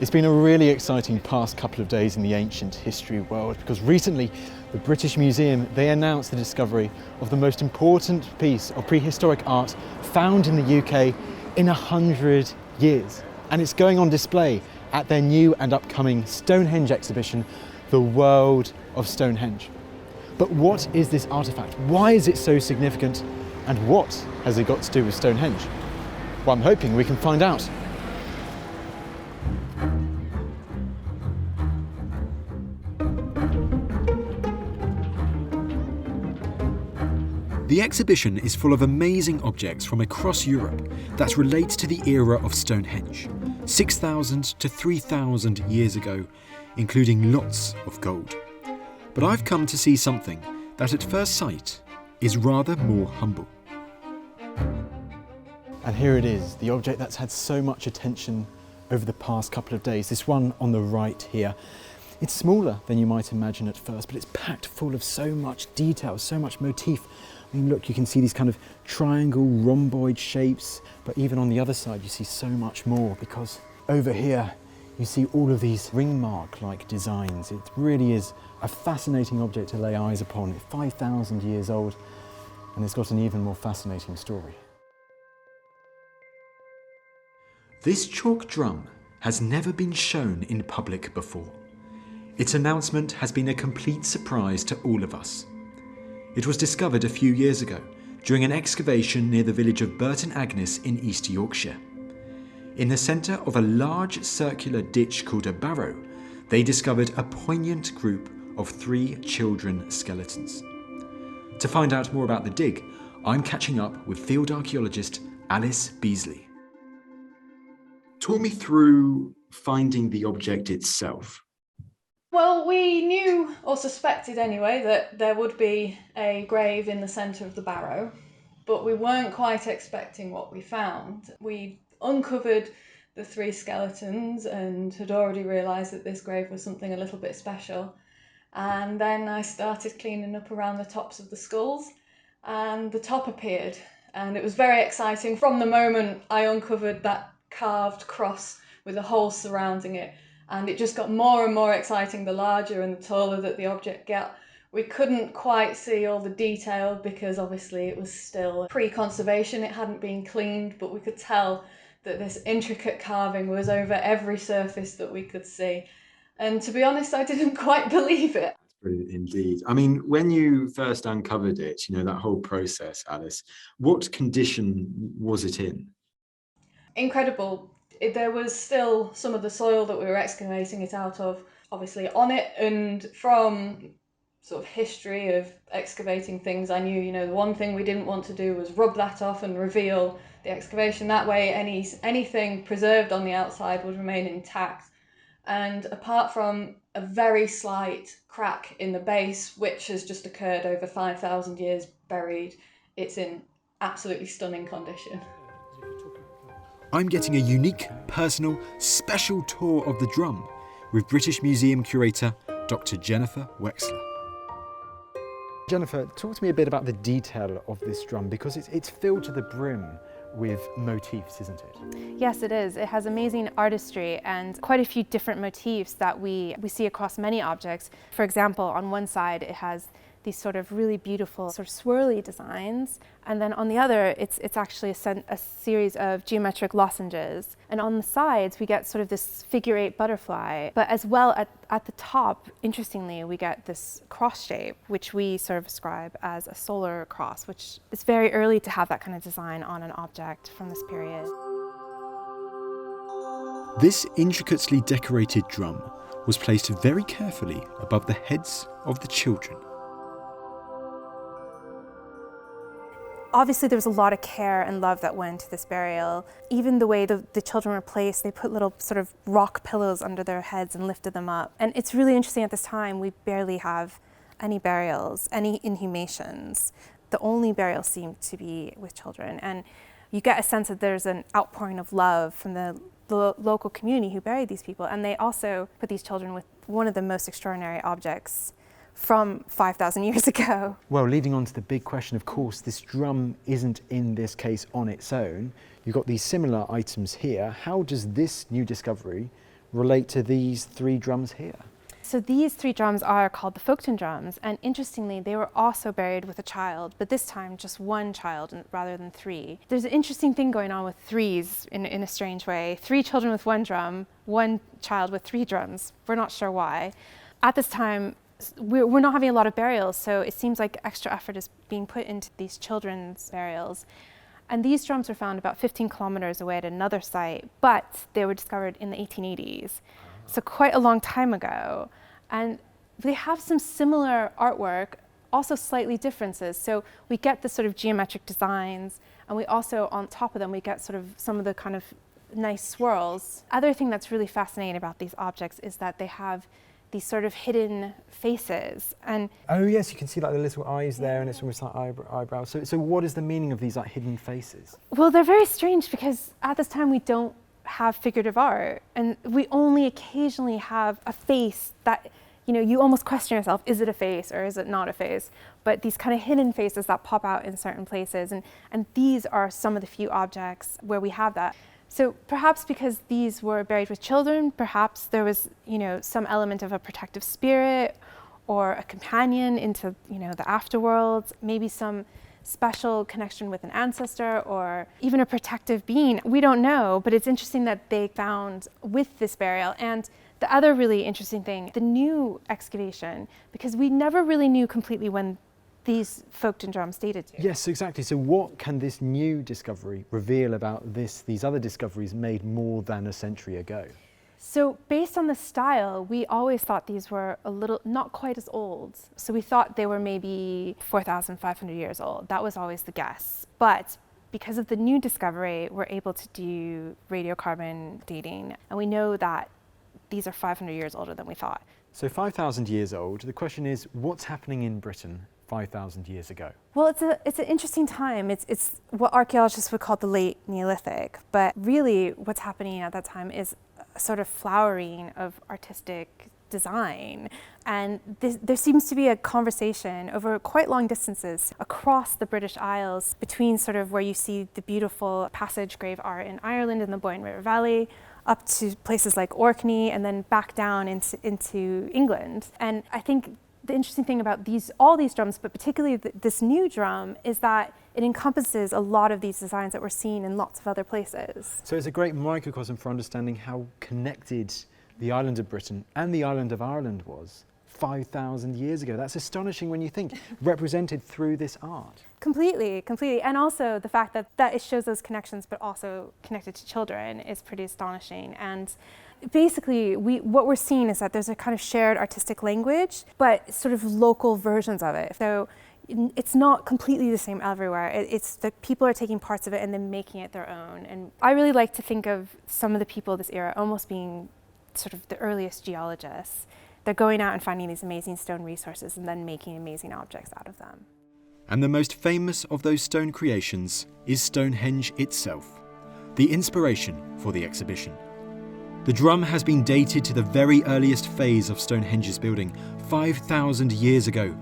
It's been a really exciting past couple of days in the ancient history world because recently the British Museum, they announced the discovery of the most important piece of prehistoric art found in the UK in 100 years. And it's going on display at their new and upcoming Stonehenge exhibition, the World of Stonehenge. But what is this artefact? Why is it so significant? And what has it got to do with Stonehenge? Well, I'm hoping we can find out. The exhibition is full of amazing objects from across Europe that relate to the era of Stonehenge, 6,000 to 3,000 years ago, including lots of gold. But I've come to see something that at first sight is rather more humble. And here it is, the object that's had so much attention over the past couple of days, this one on the right here. It's smaller than you might imagine at first, but it's packed full of so much detail, so much motif. I mean, look, you can see these kind of triangle, rhomboid shapes, but even on the other side, you see so much more because over here, you see all of these ring mark-like designs. It really is a fascinating object to lay eyes upon. It's 5,000 years old, and it's got an even more fascinating story. This chalk drum has never been shown in public before. Its announcement has been a complete surprise to all of us. It was discovered a few years ago during an excavation near the village of Burton Agnes in East Yorkshire. In the centre of a large circular ditch called a barrow, they discovered a poignant group of 3 children skeletons. To find out more about the dig, I'm catching up with field archaeologist Alice Beasley. Talk me through finding the object itself. Well, we knew, or suspected anyway, that there would be a grave in the centre of the barrow, but we weren't quite expecting what we found. We uncovered the 3 skeletons and had already realised that this grave was something a little bit special. And then I started cleaning up around the tops of the skulls, and the top appeared. And it was very exciting from the moment I uncovered that carved cross with a hole surrounding it. And it just got more and more exciting the larger and the taller that the object got. We couldn't quite see all the detail because obviously it was still pre-conservation, it hadn't been cleaned, but we could tell that this intricate carving was over every surface that we could see. And to be honest, I didn't quite believe it. That's brilliant indeed. I mean, when you first uncovered it, that whole process, Alice, what condition was it in? Incredible. There was still some of the soil that we were excavating it out of, obviously on it, and from sort of history of excavating things, I knew, the one thing we didn't want to do was rub that off and reveal the excavation. That way, anything preserved on the outside would remain intact. And apart from a very slight crack in the base, which has just occurred over 5,000 years buried, it's in absolutely stunning condition. I'm getting a unique, personal, special tour of the drum with British Museum curator Dr. Jennifer Wexler. Jennifer, talk to me a bit about the detail of this drum because it's filled to the brim with motifs, isn't it? Yes, it is. It has amazing artistry and quite a few different motifs that we see across many objects. For example, on one side it has these sort of really beautiful sort of swirly designs, and then on the other it's actually a series of geometric lozenges, and on the sides we get sort of this figure-8 butterfly, but as well at the top, interestingly, we get this cross shape which we sort of ascribe as a solar cross, which is very early to have that kind of design on an object from this period. This intricately decorated drum was placed very carefully above the heads of the children. Obviously, there was a lot of care and love that went into this burial. Even the way the children were placed, they put little sort of rock pillows under their heads and lifted them up. And it's really interesting at this time, we barely have any burials, any inhumations. The only burials seem to be with children. And you get a sense that there's an outpouring of love from the local community who buried these people. And they also put these children with one of the most extraordinary objects from 5,000 years ago. Well, leading on to the big question, of course, this drum isn't in this case on its own. You've got these similar items here. How does this new discovery relate to these 3 drums here? So these 3 drums are called the Folkestone drums, and interestingly, they were also buried with a child, but this time just 1 child rather than 3. There's an interesting thing going on with 3s in a strange way. 3 children with 1 drum, 1 child with 3 drums. We're not sure why. At this time, we're not having a lot of burials, so it seems like extra effort is being put into these children's burials. And these drums were found about 15 kilometers away at another site, but they were discovered in the 1880s. So quite a long time ago. And they have some similar artwork, also slightly differences. So we get the sort of geometric designs, and we also, on top of them, we get sort of some of the kind of nice swirls. Other thing that's really fascinating about these objects is that they have these sort of hidden faces. And oh yes, you can see like the little eyes there, and it's almost like eyebrows. So what is the meaning of these like hidden faces? well, they're very strange because at this time we don't have figurative art, and we only occasionally have a face that, you know, you almost question yourself, is it a face or is it not a face? But these kind of hidden faces that pop out in certain places, and these are some of the few objects where we have that. So perhaps because these were buried with children, perhaps there was, you know, some element of a protective spirit or a companion into, you know, the afterworld, maybe some special connection with an ancestor or even a protective being. We don't know, but it's interesting that they found with this burial. And the other really interesting thing, the new excavation, because we never really knew completely when these Folkestone drums dated to. Yes, exactly. So what can this new discovery reveal about these other discoveries made more than a century ago? So based on the style, we always thought these were a little, not quite as old. So we thought they were maybe 4,500 years old. That was always the guess. But because of the new discovery, we're able to do radiocarbon dating. And we know that these are 500 years older than we thought. So 5,000 years old. The question is, what's happening in Britain 5,000 years ago? Well, it's an interesting time. It's what archaeologists would call the late Neolithic. But really what's happening at that time is a sort of flowering of artistic design. And there seems to be a conversation over quite long distances across the British Isles between sort of where you see the beautiful passage grave art in Ireland in the Boyne River Valley, up to places like Orkney, and then back down into England. And I think the interesting thing about all these drums, but particularly this new drum, is that it encompasses a lot of these designs that we're seeing in lots of other places. So it's a great microcosm for understanding how connected the island of Britain and the island of Ireland was 5,000 years ago. That's astonishing when you think, represented through this art. Completely. And also the fact that it shows those connections, but also connected to children, is pretty astonishing. And basically, what we're seeing is that there's a kind of shared artistic language, but sort of local versions of it. So it's not completely the same everywhere. It's that people are taking parts of it and then making it their own. And I really like to think of some of the people of this era almost being sort of the earliest geologists. They're going out and finding these amazing stone resources and then making amazing objects out of them. And the most famous of those stone creations is Stonehenge itself, the inspiration for the exhibition. The drum has been dated to the very earliest phase of Stonehenge's building, 5,000 years ago,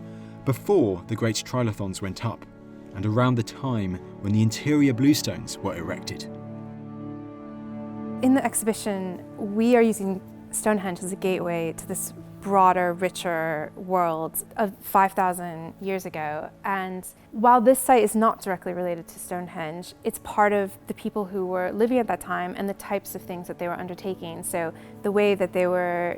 before the great trilithons went up, and around the time when the interior bluestones were erected. In the exhibition, we are using Stonehenge as a gateway to this broader, richer world of 5,000 years ago. And while this site is not directly related to Stonehenge, it's part of the people who were living at that time and the types of things that they were undertaking. So the way that they were,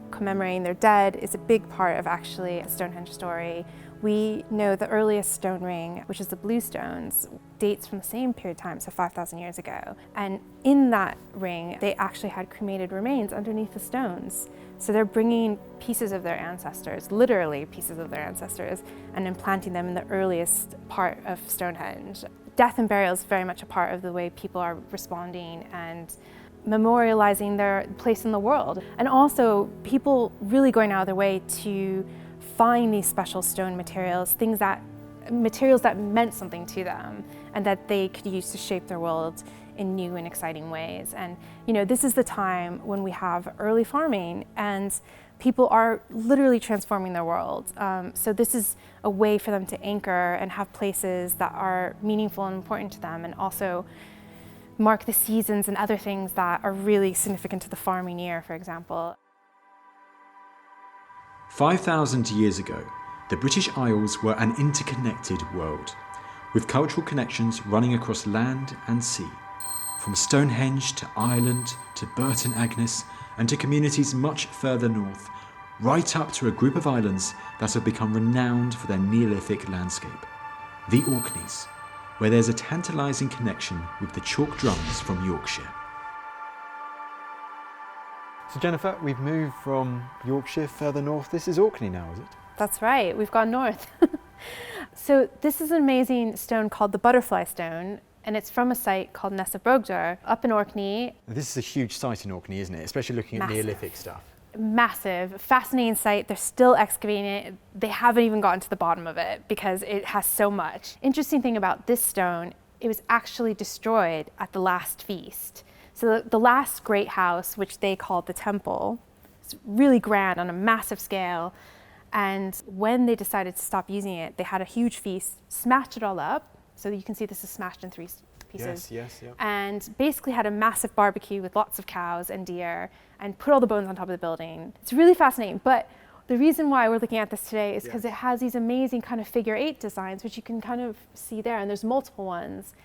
commemorating their dead is a big part of actually the Stonehenge story. We know the earliest stone ring, which is the bluestones, dates from the same period of time, so 5,000 years ago. And in that ring, they actually had cremated remains underneath the stones. So they're bringing pieces of their ancestors, literally pieces of their ancestors, and implanting them in the earliest part of Stonehenge. Death and burial is very much a part of the way people are responding and memorializing their place in the world. And also people really going out of their way to find these special stone materials, materials that meant something to them and that they could use to shape their world in new and exciting ways. And this is the time when we have early farming and people are literally transforming their world. So this is a way for them to anchor and have places that are meaningful and important to them, and also mark the seasons and other things that are really significant to the farming year, for example. 5,000 years ago, the British Isles were an interconnected world, with cultural connections running across land and sea, from Stonehenge to Ireland to Burton Agnes and to communities much further north, right up to a group of islands that have become renowned for their Neolithic landscape, the Orkneys, where there's a tantalising connection with the chalk drums from Yorkshire. So Jennifer, we've moved from Yorkshire further north. This is Orkney now, is it? That's right, we've gone north. So this is an amazing stone called the Butterfly Stone, and it's from a site called Nessa Brogdar up in Orkney. This is a huge site in Orkney, isn't it? Especially looking at Neolithic stuff. Massive, fascinating site. They're still excavating it. They haven't even gotten to the bottom of it because it has so much. Interesting thing about this stone, it was actually destroyed at the last feast. So the last great house, which they called the temple, it's really grand on a massive scale. And when they decided to stop using it, they had a huge feast, smashed it all up. So you can see this is smashed in 3 pieces. Yes. And basically had a massive barbecue with lots of cows and deer and put all the bones on top of the building. It's really fascinating. But the reason why we're looking at this today is because it has these amazing kind of figure 8 designs, which you can kind of see there. And there's multiple ones.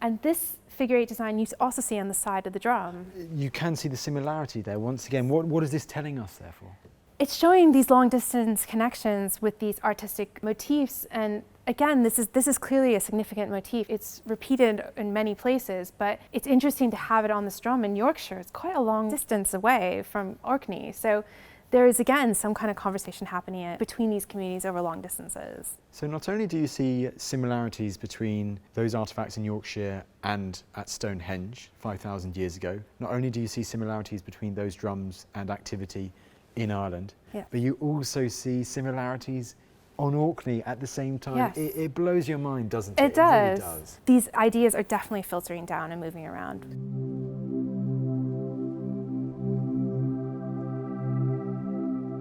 And this figure 8 design you also see on the side of the drum. You can see the similarity there. Once again, what is this telling us, therefore? It's showing these long distance connections with these artistic motifs, and again, this is clearly a significant motif. It's repeated in many places, but it's interesting to have it on this drum in Yorkshire. It's quite a long distance away from Orkney, so there is again some kind of conversation happening between these communities over long distances. So not only do you see similarities between those artefacts in Yorkshire and at Stonehenge 5,000 years ago, not only do you see similarities between those drums and activity in Ireland, but you also see similarities on Orkney at the same time. Yes. It blows your mind, doesn't it? It does. It really does. These ideas are definitely filtering down and moving around.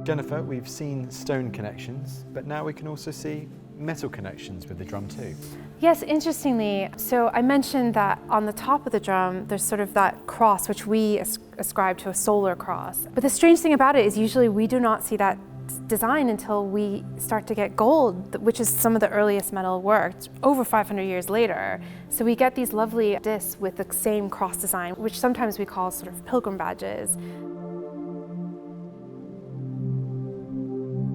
Jennifer, we've seen stone connections, but now we can also see metal connections with the drum too. Yes, interestingly, so I mentioned that on the top of the drum, there's sort of that cross, which we ascribe to a solar cross. But the strange thing about it is usually we do not see that design until we start to get gold, which is some of the earliest metal work, over 500 years later. So we get these lovely discs with the same cross design, which sometimes we call sort of pilgrim badges.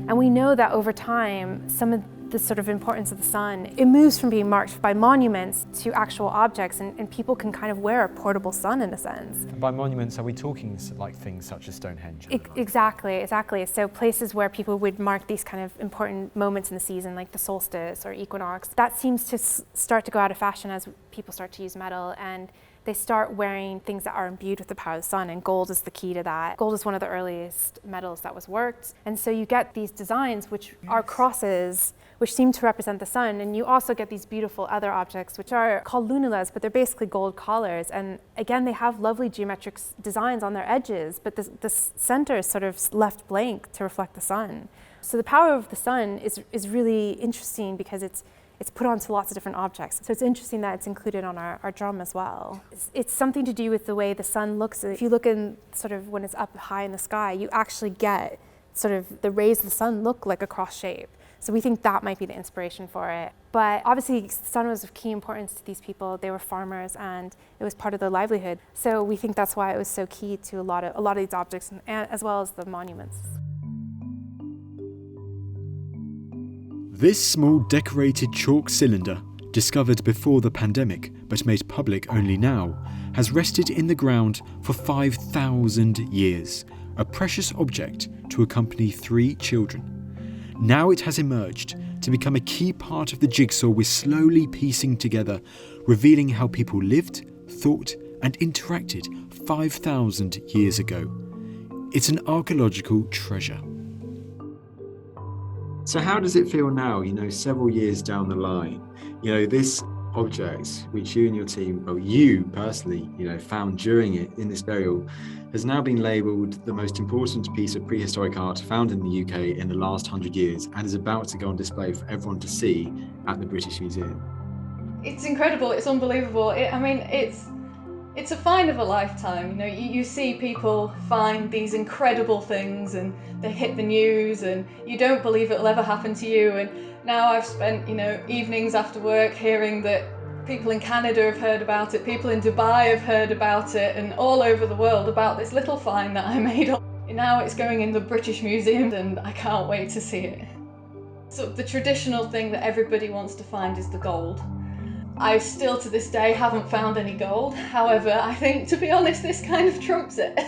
And we know that over time, some of the sort of importance of the sun, it moves from being marked by monuments to actual objects, and people can kind of wear a portable sun in a sense. And by monuments, are we talking like things such as Stonehenge? Exactly. So places where people would mark these kind of important moments in the season, like the solstice or equinox, that seems to start to go out of fashion as people start to use metal, and they start wearing things that are imbued with the power of the sun, and gold is the key to that. Gold is one of the earliest metals that was worked, and so you get these designs which are crosses which seem to represent the sun, and you also get these beautiful other objects which are called lunulas, but they're basically gold collars, and again they have lovely geometric designs on their edges, but the center is sort of left blank to reflect the sun. So the power of the sun is really interesting because it's put onto lots of different objects. So it's interesting that it's included on our drum as well. It's something to do with the way the sun looks. If you look in sort of when it's up high in the sky, you actually get sort of the rays of the sun look like a cross shape. So we think that might be the inspiration for it. But obviously the sun was of key importance to these people. They were farmers and it was part of their livelihood. So we think that's why it was so key to a lot of these objects, and as well as the monuments. This small decorated chalk cylinder, discovered before the pandemic but made public only now, has rested in the ground for 5,000 years, a precious object to accompany 3 children. Now it has emerged to become a key part of the jigsaw we're slowly piecing together, revealing how people lived, thought and interacted 5,000 years ago. It's an archaeological treasure. So how does it feel now, several years down the line? This object, which you and your team, or you personally, found during it in this burial, has now been labelled the most important piece of prehistoric art found in the UK in the last 100 years and is about to go on display for everyone to see at the British Museum. It's incredible, it's unbelievable. It's It's a find of a lifetime. You know, you see people find these incredible things and they hit the news and you don't believe it'll ever happen to you. And now I've spent, evenings after work hearing that people in Canada have heard about it, people in Dubai have heard about it, and all over the world about this little find that I made up. Now it's going in the British Museum and I can't wait to see it. So the traditional thing that everybody wants to find is the gold. I still to this day haven't found any gold. However, I think, to be honest, this kind of trumps it.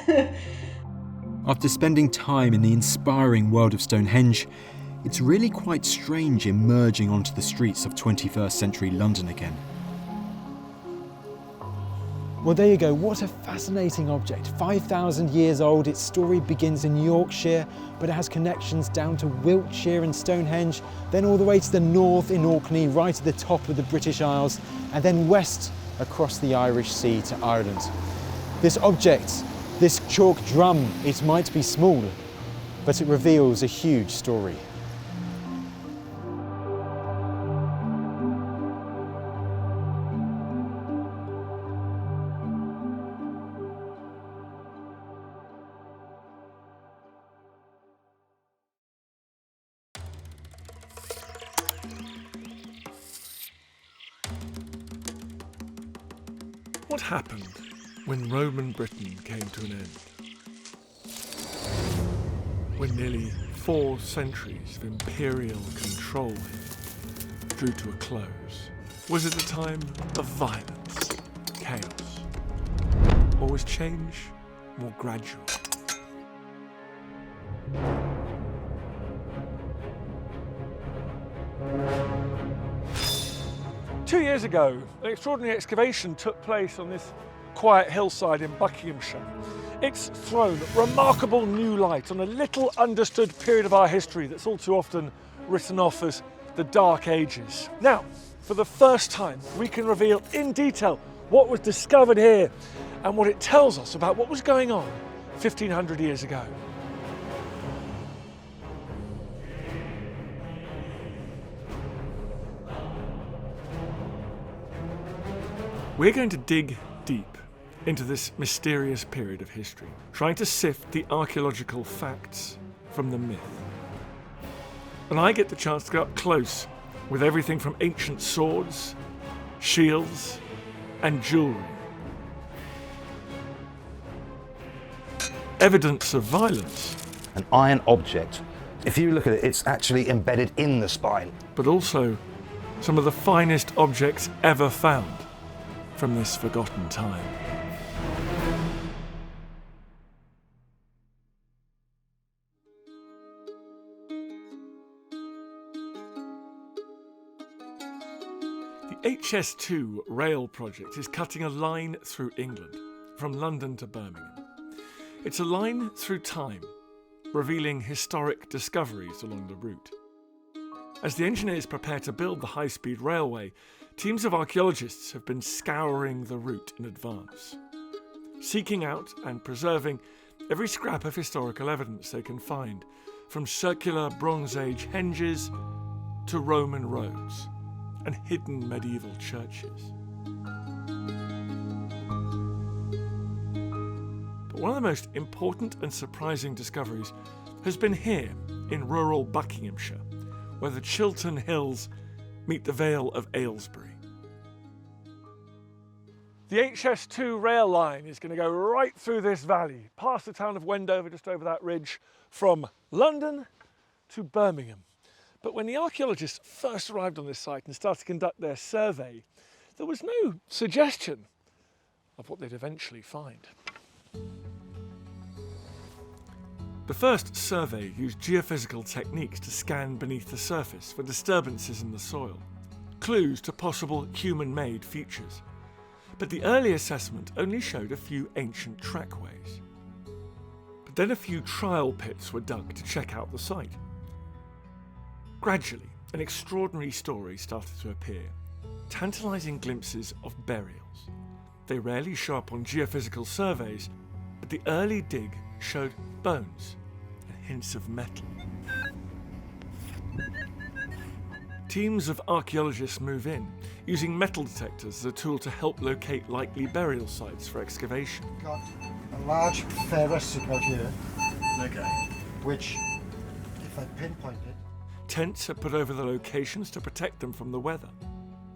After spending time in the inspiring world of Stonehenge, it's really quite strange emerging onto the streets of 21st century London again. Well, there you go. What a fascinating object. 5,000 years old. Its story begins in Yorkshire, but it has connections down to Wiltshire and Stonehenge, then all the way to the north in Orkney, right at the top of the British Isles, and then west across the Irish Sea to Ireland. This object, this chalk drum, it might be small, but it reveals a huge story. What happened when Roman Britain came to an end? When nearly 4 centuries of imperial control drew to a close? Was it a time of violence, chaos, or was change more gradual? Two years ago, an extraordinary excavation took place on this quiet hillside in Buckinghamshire. It's thrown remarkable new light on a little understood period of our history that's all too often written off as the Dark Ages. Now, for the first time, we can reveal in detail what was discovered here and what it tells us about what was going on 1,500 years ago. We're going to dig deep into this mysterious period of history, trying to sift the archaeological facts from the myth. And I get the chance to go up close with everything from ancient swords, shields, and jewellery. Evidence of violence. An iron object. If you look at it, it's actually embedded in the spine. But also some of the finest objects ever found from this forgotten time. The HS2 rail project is cutting a line through England, from London to Birmingham. It's a line through time, revealing historic discoveries along the route. As the engineers prepare to build the high-speed railway, teams of archaeologists have been scouring the route in advance, seeking out and preserving every scrap of historical evidence they can find, from circular Bronze Age henges to Roman roads and hidden medieval churches. But one of the most important and surprising discoveries has been here in rural Buckinghamshire, where the Chiltern Hills meet the Vale of Aylesbury. The HS2 rail line is going to go right through this valley, past the town of Wendover, just over that ridge, from London to Birmingham. But when the archaeologists first arrived on this site and started to conduct their survey, there was no suggestion of what they'd eventually find. The first survey used geophysical techniques to scan beneath the surface for disturbances in the soil, clues to possible human-made features. But the early assessment only showed a few ancient trackways. But then a few trial pits were dug to check out the site. Gradually, an extraordinary story started to appear, tantalising glimpses of burials. They rarely show up on geophysical surveys, but the early dig showed bones and hints of metal. Teams of archaeologists move in, using metal detectors as a tool to help locate likely burial sites for excavation. Got a large ferrous above here, Okay. which, if I pinpoint it, Tents are put over the locations to protect them from the weather.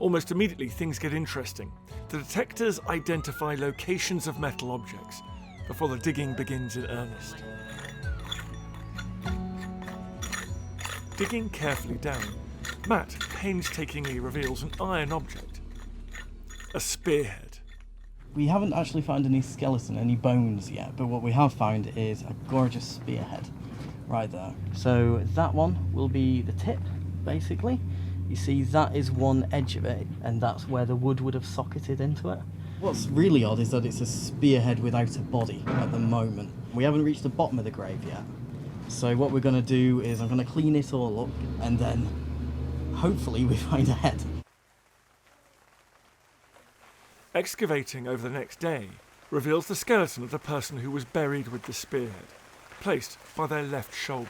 Almost immediately, things get interesting. The detectors identify locations of metal objects before the digging begins in earnest. Digging carefully down, Matt painstakingly reveals an iron object. A spearhead. We haven't actually found any skeleton, any bones yet, but what we have found is a gorgeous spearhead right there. So that one will be the tip, basically. You see, that is one edge of it, and that's where the wood would have socketed into it. What's really odd is that it's a spearhead without a body at the moment. We haven't reached the bottom of the grave yet. So what we're going to do is I'm going to clean it all up, and then hopefully we find a head. Excavating over the next day reveals the skeleton of the person who was buried with the spearhead, placed by their left shoulder.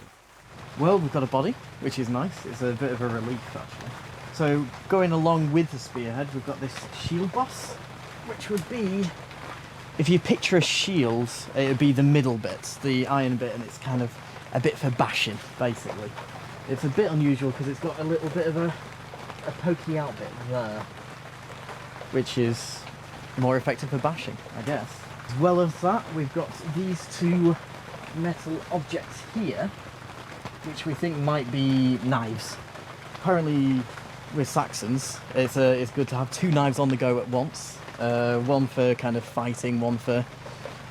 Well, we've got a body, which is nice. It's a bit of a relief, actually. So going along with the spearhead, we've got this shield boss, which would be, if you picture a shield, it would be the middle bit, the iron bit, and it's kind of a bit for bashing, basically. It's a bit unusual because it's got a little bit of a pokey out bit there, which is more effective for bashing, I guess. As well as that, we've got these two metal objects here, which we think might be knives. Apparently, with Saxons, it's good to have two knives on the go at once. One for kind of fighting, one for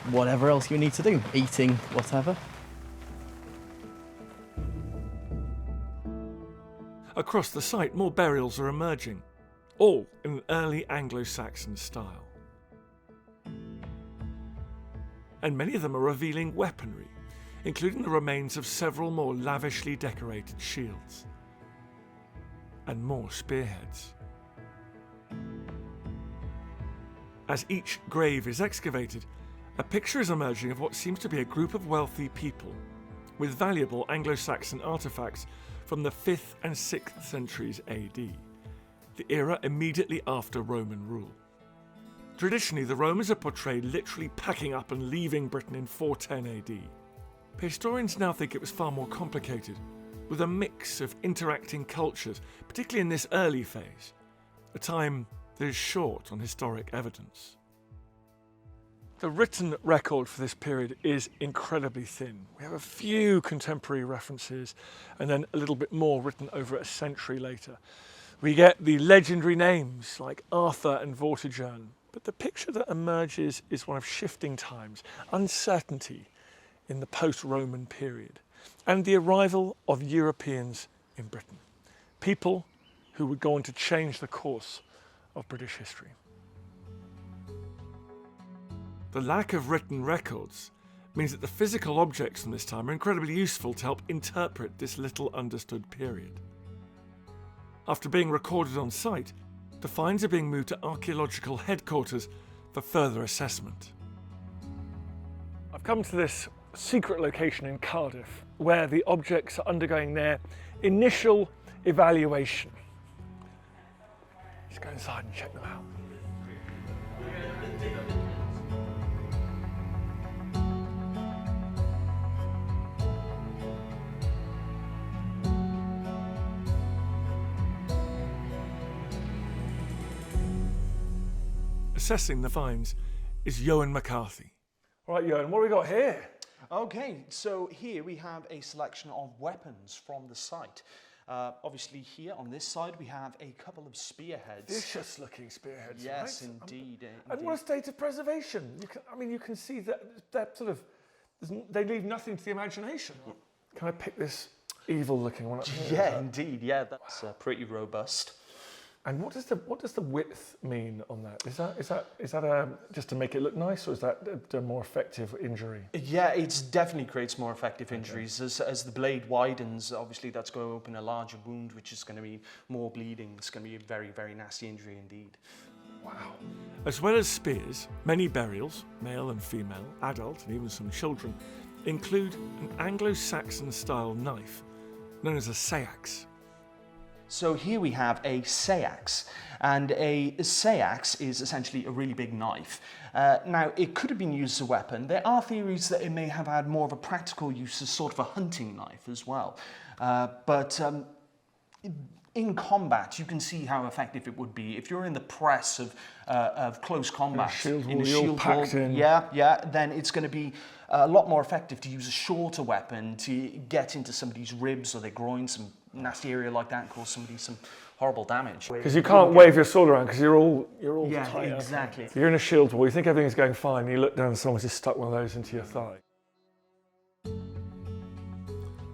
whatever else you need to do, eating, whatever. Across the site, more burials are emerging, all in an early Anglo-Saxon style. And many of them are revealing weaponry, including the remains of several more lavishly decorated shields and more spearheads. As each grave is excavated, a picture is emerging of what seems to be a group of wealthy people with valuable Anglo-Saxon artefacts from the 5th and 6th centuries AD, the era immediately after Roman rule. Traditionally, the Romans are portrayed literally packing up and leaving Britain in 410 AD. But historians now think it was far more complicated, with a mix of interacting cultures, particularly in this early phase, a time that is short on historic evidence. The written record for this period is incredibly thin. We have a few contemporary references and then a little bit more written over a century later. We get the legendary names like Arthur and Vortigern, but the picture that emerges is one of shifting times, uncertainty in the post-Roman period, and the arrival of Europeans in Britain, people who would go on to change the course of British history. The lack of written records means that the physical objects from this time are incredibly useful to help interpret this little understood period. After being recorded on site, the finds are being moved to archaeological headquarters for further assessment. I've come to this secret location in Cardiff where the objects are undergoing their initial evaluation. Let's go inside and check them out. Assessing the finds is Ewan McCarthy. All right, Ewan, what have we got here? Okay, so here we have a selection of weapons from the site. Obviously here on this side we have a couple of spearheads. Vicious looking spearheads, yes, right? indeed. And what a state of preservation. You can see that sort of, they leave nothing to the imagination. Can I pick this evil looking one up here? Yeah, indeed, yeah, that's pretty robust. And what does the width mean on that? Is that just to make it look nice, or is that a more effective injury? Yeah, it definitely creates more effective injuries. As the blade widens, obviously that's going to open a larger wound, which is going to mean more bleeding. It's going to be a very, very nasty injury indeed. Wow. As well as spears, many burials, male and female, adult and even some children, include an Anglo-Saxon style knife known as a seax. So here we have a seax, and a seax is essentially a really big knife. Now, it could have been used as a weapon. There are theories that it may have had more of a practical use as sort of a hunting knife as well. In combat, you can see how effective it would be. If you're in the press of close combat, in a shield wall, then it's going to be a lot more effective to use a shorter weapon to get into somebody's ribs or their groin, some nasty area like that, and cause somebody some horrible damage. Because you can't wave your sword around because you're all tight. Yeah, exactly. You're in a shield wall, you think everything's going fine, and you look down and someone's just stuck one of those into your thigh.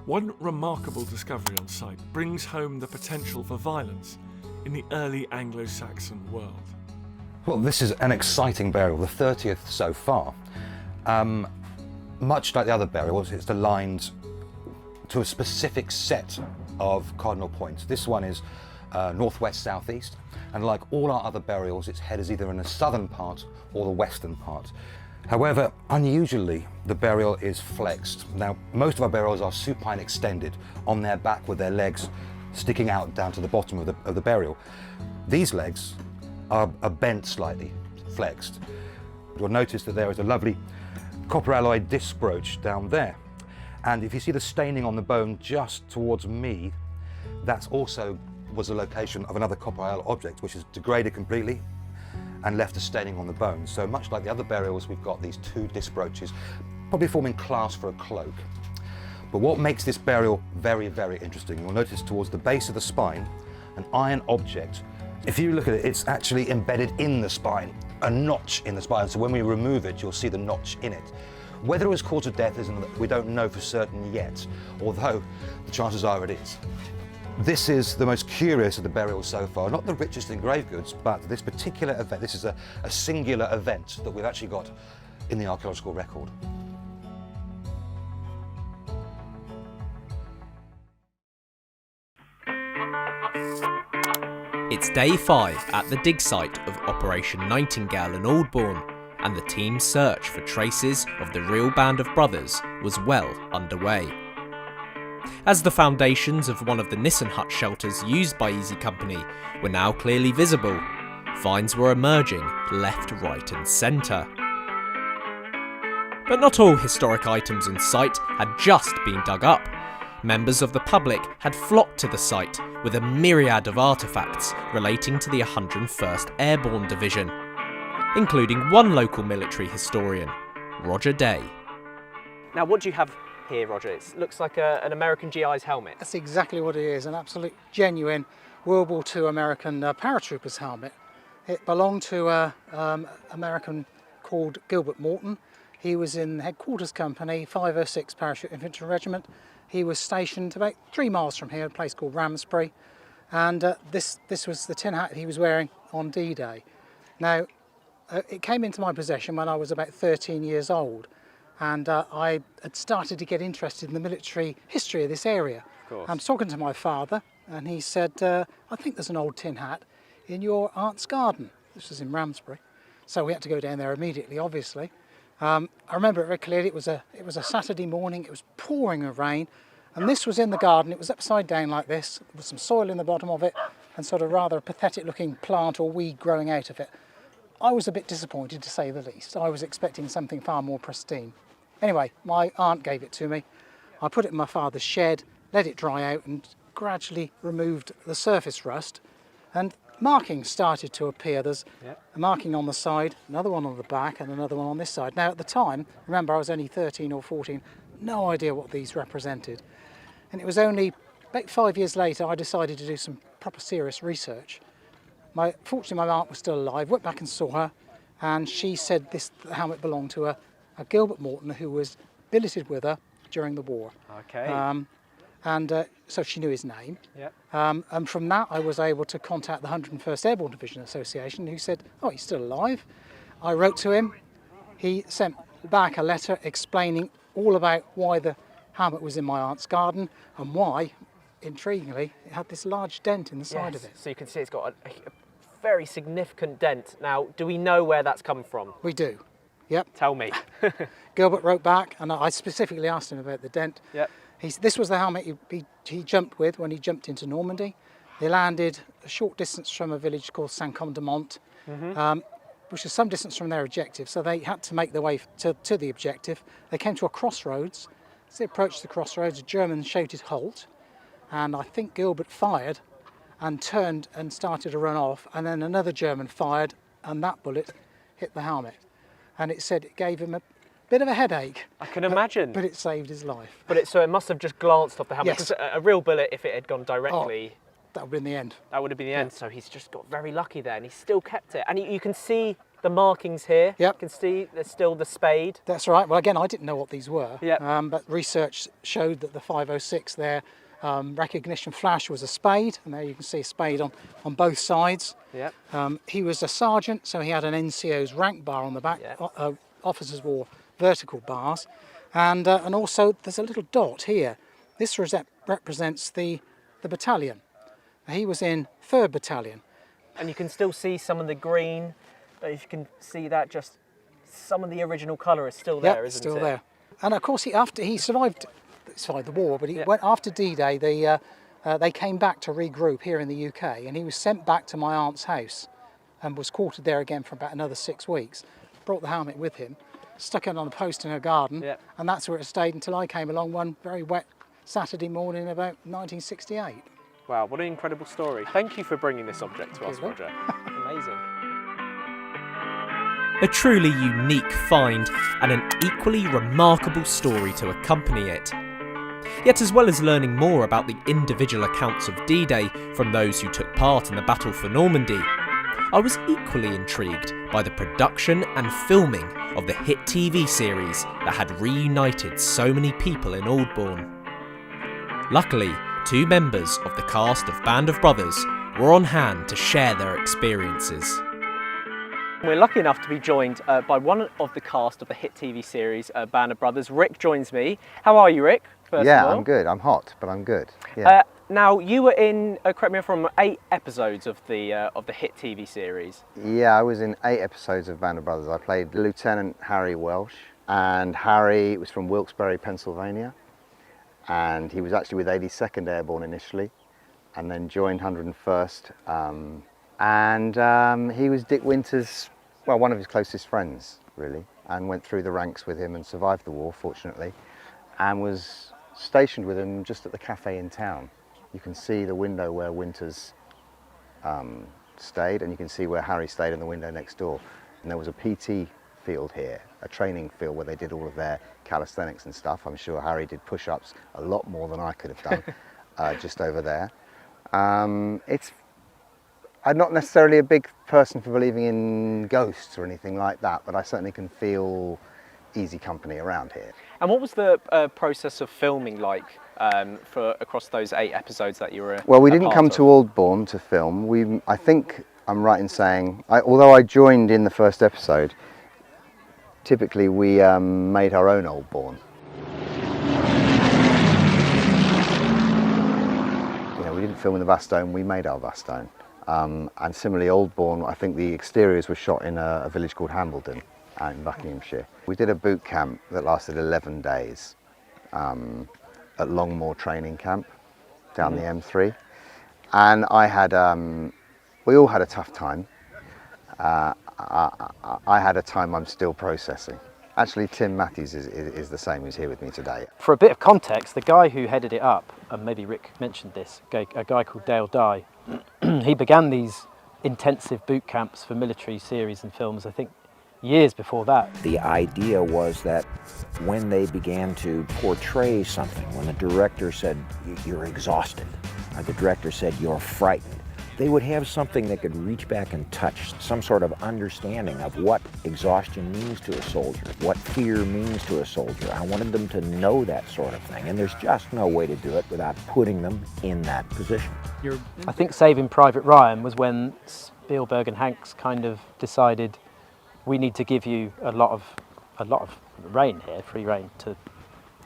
One remarkable discovery on site brings home the potential for violence in the early Anglo-Saxon world. Well, this is an exciting burial, the 30th so far. Much like the other burials, it's aligned to a specific set of cardinal points. This one is northwest southeast, and like all our other burials, its head is either in the southern part or the western part. However, unusually, the burial is flexed. Now, most of our burials are supine extended on their back with their legs sticking out down to the bottom of the burial. These legs are bent slightly, flexed. You'll notice that there is a lovely copper alloy disc brooch down there. And if you see the staining on the bone just towards me, that also was the location of another copper alloy object which is degraded completely and left a staining on the bone. So much like the other burials, we've got these two disc brooches, probably forming clasp for a cloak. But what makes this burial very, very interesting, you'll notice towards the base of the spine, an iron object. If you look at it, it's actually embedded in the spine, a notch in the spine. So when we remove it, you'll see the notch in it. Whether it was caused of death, we don't know for certain yet, although the chances are it is. This is the most curious of the burials so far, not the richest in grave goods, but this particular event, this is a singular event that we've actually got in the archaeological record. It's day 5 at the dig site of Operation Nightingale in Aldbourne, and the team's search for traces of the real band of brothers was well underway. As the foundations of one of the Nissen hut shelters used by Easy Company were now clearly visible, finds were emerging left, right and centre. But not all historic items on site had just been dug up. Members of the public had flocked to the site with a myriad of artefacts relating to the 101st Airborne Division, including one local military historian, Roger Day. Now, what do you have here, Roger? It looks like an American GI's helmet. That's exactly what it is, an absolute genuine World War II American paratrooper's helmet. It belonged to an American called Gilbert Morton. He was in the headquarters company, 506 Parachute Infantry Regiment. He was stationed about 3 miles from here, a place called Ramsbury, and this was the tin hat he was wearing on D-Day. Now, it came into my possession when I was about 13 years old, and I had started to get interested in the military history of this area. Of course. I was talking to my father, and he said, I think there's an old tin hat in your aunt's garden. This was in Ramsbury, so we had to go down there immediately, obviously. I remember it very clearly. It was a Saturday morning. It was pouring with rain, and this was in the garden. It was upside down like this, with some soil in the bottom of it, and sort of rather a pathetic-looking plant or weed growing out of it. I was a bit disappointed, to say the least. I was expecting something far more pristine. Anyway, my aunt gave it to me. I put it in my father's shed, let it dry out, and gradually removed the surface rust, and markings started to appear. There's a marking on the side, another one on the back, and another one on this side. Now, at the time, remember, I was only 13 or 14, no idea what these represented. And it was only about 5 years later I decided to do some proper serious research. Fortunately, my aunt was still alive. Went back and saw her, and she said this helmet belonged to a Gilbert Morton who was billeted with her during the war. Okay. So she knew his name. Yep. And from that I was able to contact the 101st Airborne Division Association, who said, oh, he's still alive. I wrote to him. He sent back a letter explaining all about why the helmet was in my aunt's garden and why, intriguingly, it had this large dent in the side of it. So you can see it's got a very significant dent. Now, do we know where that's come from? We do. Yep. Tell me. Gilbert wrote back, and I specifically asked him about the dent. Yep. This was the helmet he jumped with when he jumped into Normandy. They landed a short distance from a village called Saint-Combe-de-Mont, which is some distance from their objective, so they had to make their way to the objective. They came to a crossroads. As they approached the crossroads, a German shouted halt, and I think Gilbert fired and turned and started to run off, and then another German fired, and that bullet hit the helmet. And it said it gave him a bit of a headache. I can imagine. But it saved his life. So it must have just glanced off the helmet. Yes. Because a real bullet, if it had gone directly... Oh, that would have been the end. That would have been the end. So he's just got very lucky there, and he's still kept it. And you can see the markings here. Yep. You can see there's still the spade. That's right. Well, again, I didn't know what these were. Yep. But research showed that the 506 there, recognition flash was a spade, and there you can see a spade on both sides. Yep. He was a sergeant, so he had an NCO's rank bar on the back. Yep. Officers wore vertical bars, and also there's a little dot here. This represents the battalion. He was in 3rd Battalion. And you can still see some of the green. If you can see that, just some of the original colour is still there, isn't it? Still there. And of course, after he survived the war, but he went after D-Day. They came back to regroup here in the UK, and he was sent back to my aunt's house, and was quartered there again for about another 6 weeks. Brought the helmet with him, stuck it on a post in her garden, and that's where it stayed until I came along one very wet Saturday morning about 1968. Wow, what an incredible story. Thank you for bringing this object to us, Roger. Amazing. A truly unique find and an equally remarkable story to accompany it. Yet as well as learning more about the individual accounts of D-Day from those who took part in the battle for Normandy, I was equally intrigued by the production and filming of the hit TV series that had reunited so many people in Aldbourne. Luckily, 2 members of the cast of Band of Brothers were on hand to share their experiences. We're lucky enough to be joined by one of the cast of the hit TV series Band of Brothers. Rick joins me. How are you, Rick? I'm good. I'm hot, but I'm good. Yeah. Now, you were in, correct me if I'm wrong, 8 episodes of the hit TV series. Yeah, I was in 8 episodes of Band of Brothers. I played Lieutenant Harry Welsh, and Harry was from Wilkes-Barre, Pennsylvania, and he was actually with 82nd Airborne initially, and then joined 101st, and he was Dick Winter's, well, one of his closest friends, really, and went through the ranks with him and survived the war, fortunately, and was stationed with him just at the cafe in town. You can see the window where Winters stayed, and you can see where Harry stayed in the window next door. And there was a PT field here, a training field where they did all of their calisthenics and stuff. I'm sure Harry did push-ups a lot more than I could have done just over there. I'm not necessarily a big person for believing in ghosts or anything like that, but I certainly can feel easy company around here. And what was the process of filming like for across those 8 episodes that you were Well, we didn't come to Aldbourne to film. I think I'm right in saying, although I joined in the first episode, typically we made our own Aldbourne. You know, we didn't film in the Vastone, we made our Vastone. And similarly, Aldbourne, I think the exteriors were shot in a village called Hambledon out in Buckinghamshire. We did a boot camp that lasted 11 days at Longmoor Training Camp down the M3. And I had, we all had a tough time. I had a time I'm still processing. Actually, Tim Matthews is the same, who's here with me today. For a bit of context, the guy who headed it up, and maybe Rick mentioned this, a guy called Dale Dye, he began these intensive boot camps for military series and films, I think, years before that. The idea was that when they began to portray something, when the director said, you're exhausted, or the director said, you're frightened, they would have something that could reach back and touch some sort of understanding of what exhaustion means to a soldier, what fear means to a soldier. I wanted them to know that sort of thing, and there's just no way to do it without putting them in that position. I think Saving Private Ryan was when Spielberg and Hanks kind of decided we need to give you a lot of rein here, free rein, to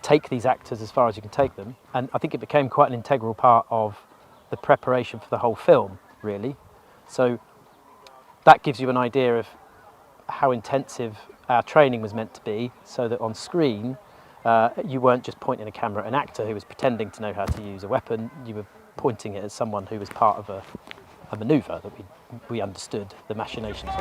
take these actors as far as you can take them. And I think it became quite an integral part of the preparation for the whole film, really. So that gives you an idea of how intensive our training was meant to be, so that on screen you weren't just pointing a camera at an actor who was pretending to know how to use a weapon. You were pointing it at someone who was part of a manoeuvre that we understood the machinations of.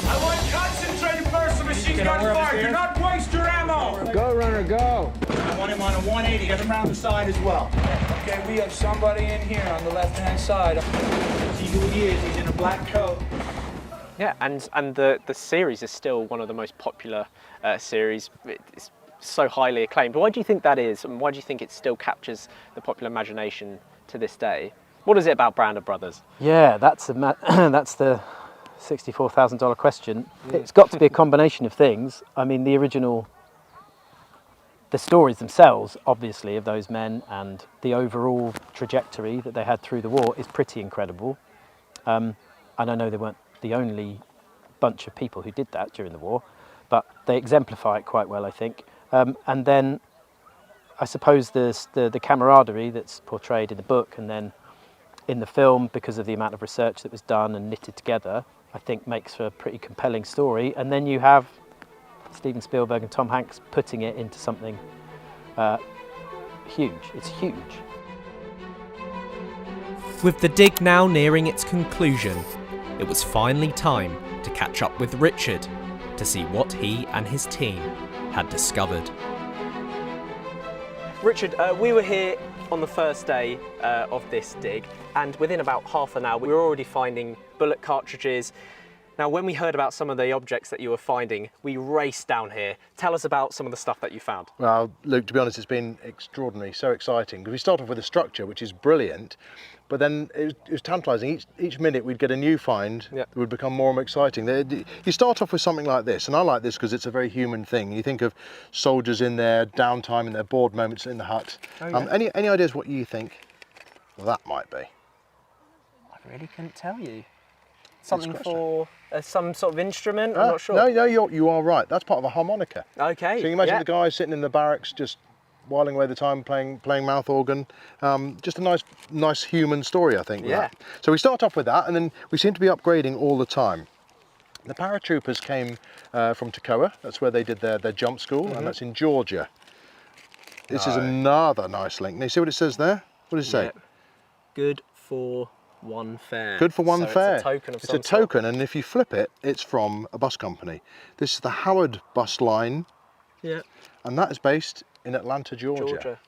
I want concentrated burst of machine gun fire. Do not waste your ammo. Go, runner, go. I want him on a 180. Get him around the side as well. Okay, we have somebody in here on the left-hand side. See who he is. He's in a black coat. Yeah, and the series is still one of the most popular series. It's so highly acclaimed. But why do you think that is, and why do you think it still captures the popular imagination to this day? What is it about Brand of Brothers? Yeah, that's the $64,000 question. It's got to be a combination of things. I mean, the stories themselves, obviously, of those men and the overall trajectory that they had through the war is pretty incredible. And I know they weren't the only bunch of people who did that during the war, but they exemplify it quite well, I think. And then I suppose the camaraderie that's portrayed in the book and then in the film, because of the amount of research that was done and knitted together, I think makes for a pretty compelling story. And then you have Steven Spielberg and Tom Hanks putting it into something huge. It's huge. With the dig now nearing its conclusion, it was finally time to catch up with Richard to see what he and his team had discovered. Richard, we were here on the first day of this dig, and within about half an hour we were already finding bullet cartridges. Now, when we heard about some of the objects that you were finding, we raced down here. Tell us about some of the stuff that you found. Well, Luke, to be honest, it's been extraordinary, so exciting. Because we start off with a structure, which is brilliant, but then it was tantalising. Each minute we'd get a new find that would become more and more exciting. You start off with something like this, and I like this because it's a very human thing. You think of soldiers in their downtime, in their bored moments in the hut. Oh, yeah. Any ideas what you think that might be? I really couldn't tell you. Something for some sort of instrument? I'm not sure. No, you are right. That's part of a harmonica. Okay. So you can imagine the guys sitting in the barracks just whiling away the time playing mouth organ. Just a nice human story, I think. Yeah. So we start off with that, and then we seem to be upgrading all the time. The paratroopers came from Toccoa. That's where they did their jump school, and that's in Georgia. This is another nice link. Now, you see what it says there? What does it say? Yeah. Good for one fare. Good for one fare. It's a token of It's a token, and if you flip it, it's from a bus company. This is the Howard bus line. Yeah. And that is based in Atlanta, Georgia.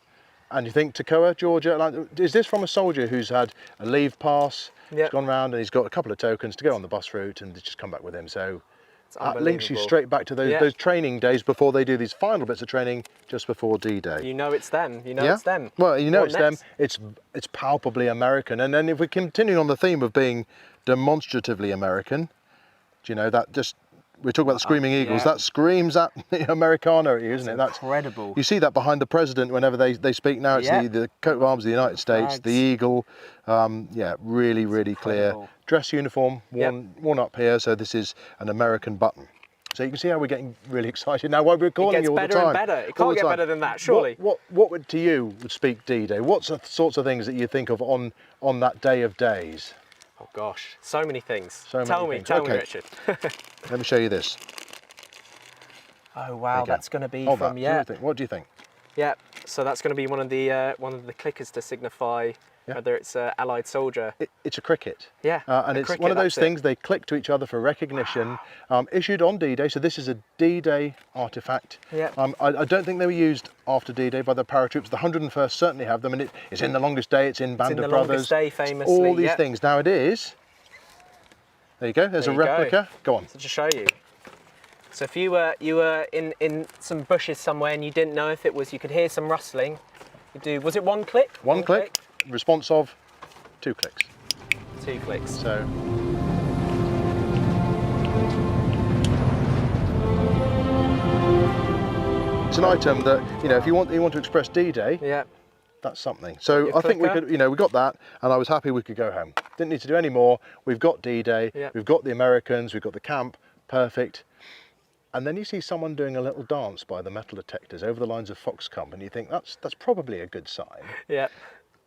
And you think Toccoa, Georgia, Atlanta. Is this from a soldier who's had a leave pass, he's gone round and he's got a couple of tokens to go on the bus route and just come back with him? So that links you straight back to those training days before they do these final bits of training just before D-Day. You know it's them. You know it's them. Well, you know it's them. It's palpably American. And then if we continue on the theme of being demonstratively American, do you know that just... We talk about the Screaming Eagles. That screams at the Americana at you, isn't it? That's incredible. You see that behind the president whenever they speak now. It's the coat of arms of the United States, the eagle. Really, really clear. Dress uniform worn up here. So this is an American button. So you can see how we're getting really excited now. Why we're calling you all the time. It gets better and better. It can't get better than that, surely. What would to you would speak D-Day? What's the sorts of things that you think of on that day of days? Oh gosh, so many things. Tell me, Richard. Let me show you this. Oh wow, that's going to be Hold from that. What do you think? Yeah, so that's going to be one of the clickers to signify whether it's an Allied soldier. It's a cricket. Yeah, and it's one of those things they click to each other for recognition. Issued on D-Day, so this is a D-Day artefact. Yeah. I don't think they were used after D-Day by the paratroops. The 101st certainly have them, and it's in The Longest Day, it's in Band of Brothers. Longest Day, famously. All these things. Now it is. There you go. There's a replica. Go on. So to show you. So if you were in some bushes somewhere and you didn't know if it was, you could hear some rustling. Was it one click? One click. Response of 2 clicks. 2 clicks. So. It's an item that, if you want to express D-Day, that's something. So I think we could, we got that, and I was happy we could go home. Didn't need to do any more. We've got D-Day, we've got the Americans, we've got the camp, perfect. And then you see someone doing a little dance by the metal detectors over the lines of Foxcomb, and you think that's probably a good sign. Yeah.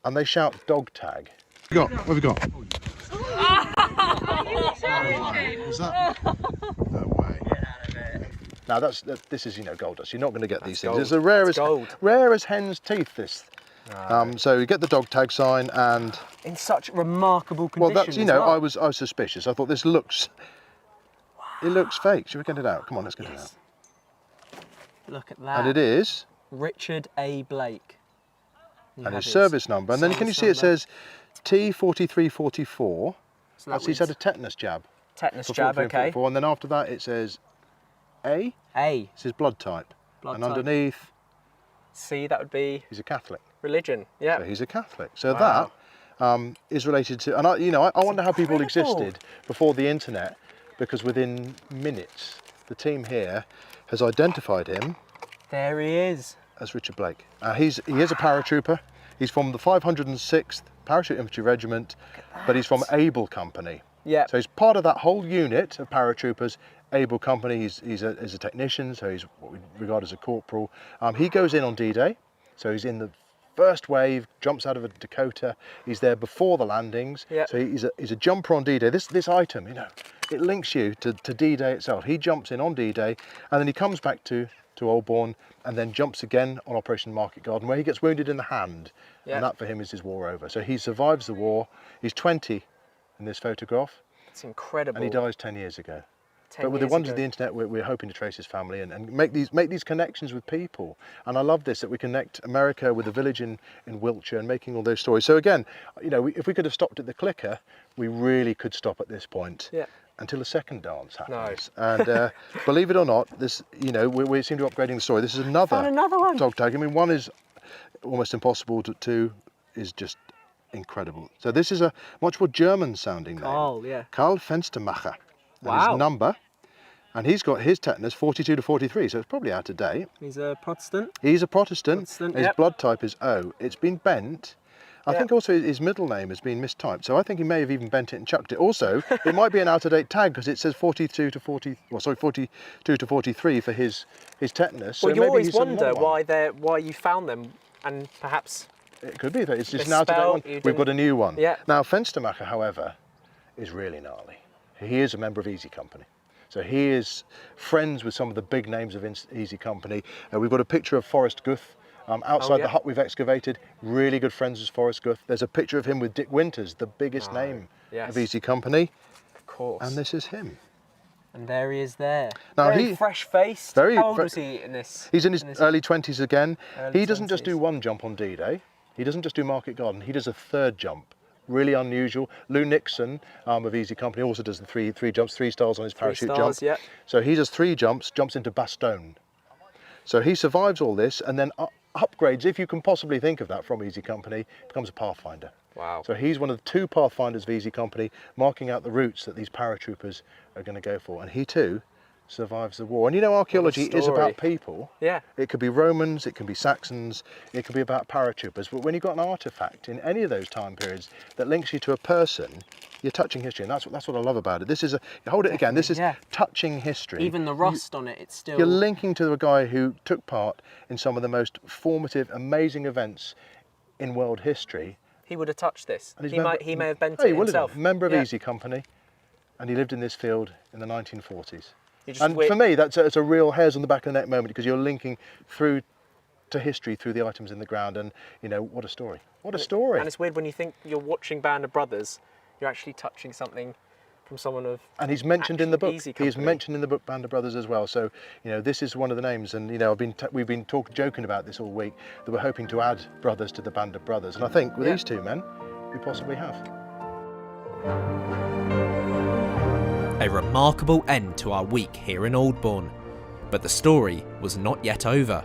And they shout dog tag. What have we got? What's that? No way. Now this is gold dust. You're not going to get these things. It's the rarest as hen's teeth. This So you get the dog tag sign, and in such remarkable condition. Well, that's, you know, I was suspicious. I thought this looks, it looks fake. Should we get it out? Come on, let's get it out. Look at that. And it is Richard A. Blake. And his service number. And then can you see it says T4344. So that's he's had a tetanus jab. Tetanus jab, okay. And then after that it says A. A. It's his blood type. Blood and type. underneath. C, that would be. He's a Catholic. Religion, yeah. So he's a Catholic. So that is related to, and I wonder how people existed before the internet, because within minutes the team here has identified him. There he is. As Richard Blake. He is a paratrooper. He's from the 506th Parachute Infantry Regiment, but he's from Able Company. Yeah. So he's part of that whole unit of paratroopers. Able Company. He's a technician, so he's what we regard as a corporal. He goes in on D-Day, so he's in the first wave, jumps out of a Dakota. He's there before the landings. Yep. So he's a jumper on D-Day. This item, you know, it links you to D-Day itself. He jumps in on D-Day, and then he comes back to Oldbourne, and then jumps again on Operation Market Garden, where he gets wounded in the hand. Yep. And that for him is his war over. So he survives the war. He's 20 in this photograph. It's incredible. And he dies 10 years ago. But with the wonders of the internet, we're hoping to trace his family and make these connections with people. And I love this, that we connect America with a village in Wiltshire and making all those stories. So again, you know, if we could have stopped at the clicker, we really could stop at this point. Yeah. Until the second dance happens. No. And believe it or not, this, you know, we seem to be upgrading the story. This is another one. Dog tag. I mean, one is almost impossible, two is just incredible. So this is a much more German sounding name. Carl, yeah. Karl Fenstermacher. And Wow. his number, and he's got his tetanus 42 to 43, so it's probably out of date. He's a Protestant. He's a Protestant. His yep. blood type is O. It's been bent. I think also his middle name has been mistyped, so I think he may have even bent it and chucked it. Also, it might be an out-of-date tag because it says 42 to 43 for his tetanus. Well, so you always he's on wonder one. why you found them, and perhaps it could be that it's just an out-of-date one. We've got a new one. Yeah. Now Fenstermacher, however, is really gnarly. He is a member of Easy Company. So he is friends with some of the big names of Easy Company. We've got a picture of Forrest Guth outside the hut we've excavated. Really good friends with Forrest Guth. There's a picture of him with Dick Winters, the biggest name of Easy Company. Of course. And this is him. And there he is there. Now very fresh faced. How old was he in this? He's in his early 20s again. Early He doesn't 20s. just do one jump on D-Day. He doesn't just do Market Garden. He does a third jump. Really unusual. Lou Nixon of Easy Company also does the three jumps, 3 stars on his parachute jump. Yeah. So he does 3 jumps, jumps into Bastogne. So he survives all this and then upgrades, if you can possibly think of that from Easy Company, becomes a Pathfinder. Wow. So he's one of the 2 Pathfinders of Easy Company, marking out the routes that these paratroopers are going to go for. And he too survives the war. And you know, archaeology is about people. Yeah. It could be Romans, it can be Saxons, it could be about paratroopers. But when you've got an artifact in any of those time periods that links you to a person, you're touching history, and that's what I love about it. This is hold it again. This is touching history. Even the rust on it, it's still. You're linking to a guy who took part in some of the most formative, amazing events in world history. He would have touched this. And He may have bent it himself. Member of Easy Company, and he lived in this field in the 1940s. And for me, that's a real hairs on the back of the neck moment, because you're linking through to history through the items in the ground, and you know, what a story. What a story. And it's weird when you think you're watching Band of Brothers, you're actually touching something from someone of. And he's mentioned in the book. Easy He is Company. mentioned in the book Band of Brothers as well. So you know, this is one of the names, and you know, we've been joking about this all week, that we're hoping to add brothers to the Band of Brothers, and I think with these 2 men, we possibly have. A remarkable end to our week here in Oldbourne, but the story was not yet over.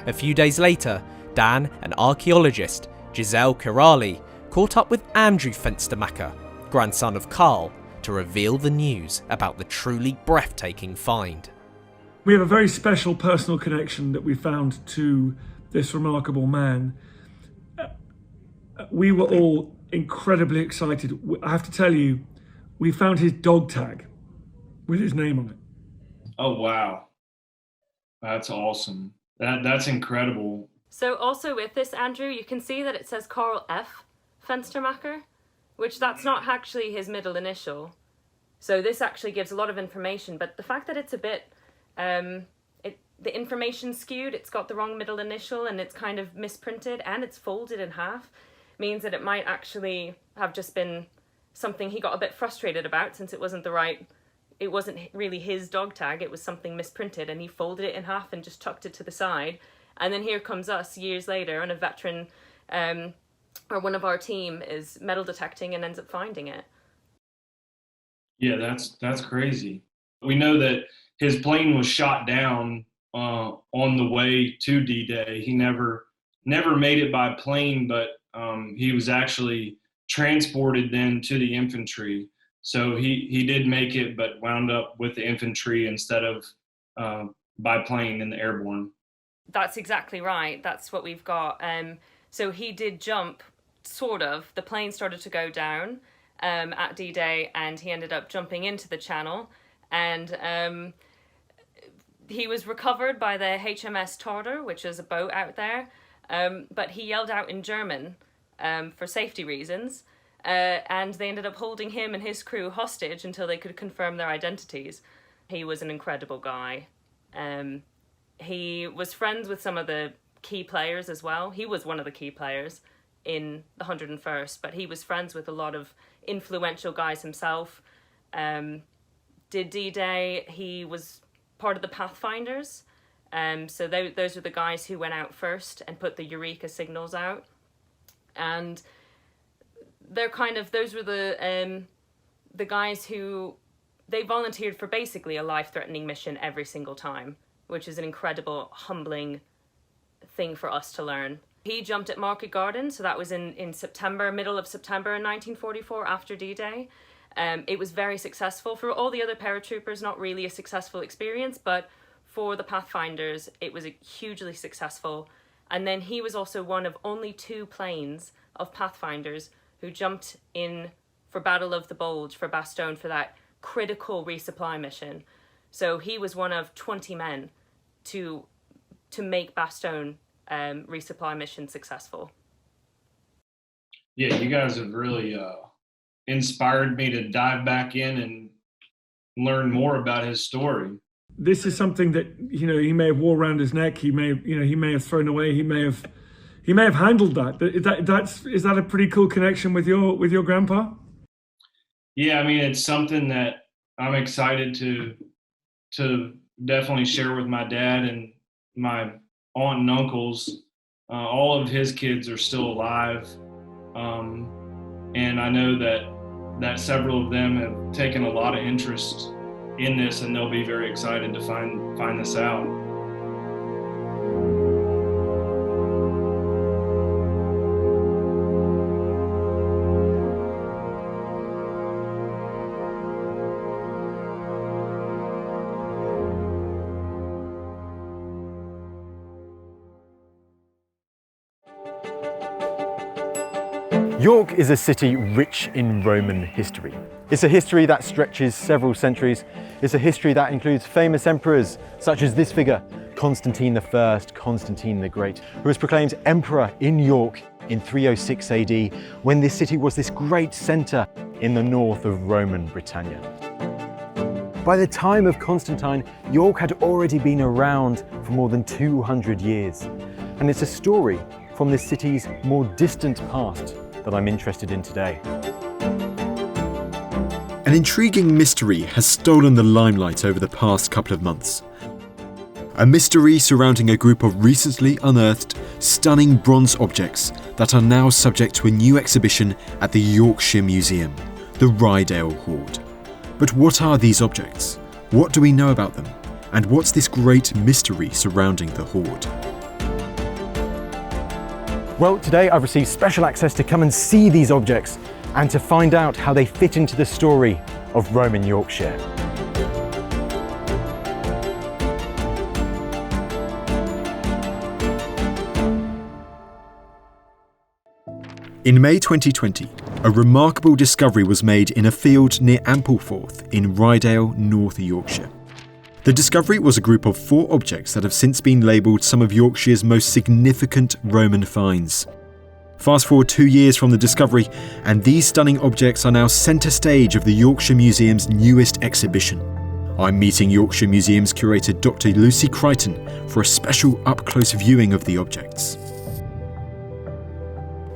A few days later, Dan and archaeologist Giselle Kirali caught up with Andrew Fenstermacher, grandson of Carl, to reveal the news about the truly breathtaking find. We have a very special personal connection that we found to this remarkable man. We were all incredibly excited. I have to tell you, we found his dog tag with his name on it. Oh, wow. That's awesome. That's incredible. So also with this, Andrew, you can see that it says Carl F. Fenstermacher, which that's not actually his middle initial. So this actually gives a lot of information, but the fact that it's a bit, the information skewed. It's got the wrong middle initial and it's kind of misprinted and it's folded in half. Means that it might actually have just been something he got a bit frustrated about, since it wasn't really his dog tag, it was something misprinted, and he folded it in half and just tucked it to the side. And then here comes us years later, and a veteran or one of our team is metal detecting and ends up finding it. Yeah, that's crazy. We know that his plane was shot down on the way to D-Day. He never made it by plane, but he was actually transported then to the infantry. So he did make it, but wound up with the infantry instead of by plane in the airborne. That's exactly right. That's what we've got. So he did jump, sort of. The plane started to go down at D-Day, and he ended up jumping into the channel. And he was recovered by the HMS Tartar, which is a boat out there. But he yelled out in German for safety reasons. And they ended up holding him and his crew hostage until they could confirm their identities. He was an incredible guy. He was friends with some of the key players as well. He was one of the key players in the 101st, but he was friends with a lot of influential guys himself. Did D-Day, he was part of the Pathfinders. So those were the guys who went out first and put the Eureka signals out. And those were the guys who, they volunteered for basically a life-threatening mission every single time, which is an incredible, humbling thing for us to learn. He jumped at Market Garden, so that was in September, middle of September in 1944, after D-Day. It was very successful. For all the other paratroopers, not really a successful experience, but for the Pathfinders, it was hugely successful. And then he was also one of only 2 planes of Pathfinders who jumped in for Battle of the Bulge, for Bastogne, for that critical resupply mission. So he was one of 20 men to make Bastogne resupply mission successful. Yeah, you guys have really inspired me to dive back in and learn more about his story. This is something that, he may have wore around his neck. He may have thrown away. He may have handled that. Is that a pretty cool connection with your grandpa? Yeah, I mean, it's something that I'm excited to definitely share with my dad and my aunt and uncles. All of his kids are still alive, and I know that several of them have taken a lot of interest in this, and they'll be very excited to find this out. York is a city rich in Roman history. It's a history that stretches several centuries. It's a history that includes famous emperors such as this figure, Constantine I, Constantine the Great, who was proclaimed emperor in York in 306 AD, when this city was this great centre in the north of Roman Britannia. By the time of Constantine, York had already been around for more than 200 years. And it's a story from this city's more distant past that I'm interested in today. An intriguing mystery has stolen the limelight over the past couple of months. A mystery surrounding a group of recently unearthed, stunning bronze objects that are now subject to a new exhibition at the Yorkshire Museum, the Ryedale Hoard. But what are these objects? What do we know about them? And what's this great mystery surrounding the hoard? Well, today I've received special access to come and see these objects and to find out how they fit into the story of Roman Yorkshire. In May 2020, a remarkable discovery was made in a field near Ampleforth in Ryedale, North Yorkshire. The discovery was a group of 4 objects that have since been labelled some of Yorkshire's most significant Roman finds. Fast forward 2 years from the discovery, and these stunning objects are now centre stage of the Yorkshire Museum's newest exhibition. I'm meeting Yorkshire Museum's curator Dr. Lucy Crichton for a special up-close viewing of the objects.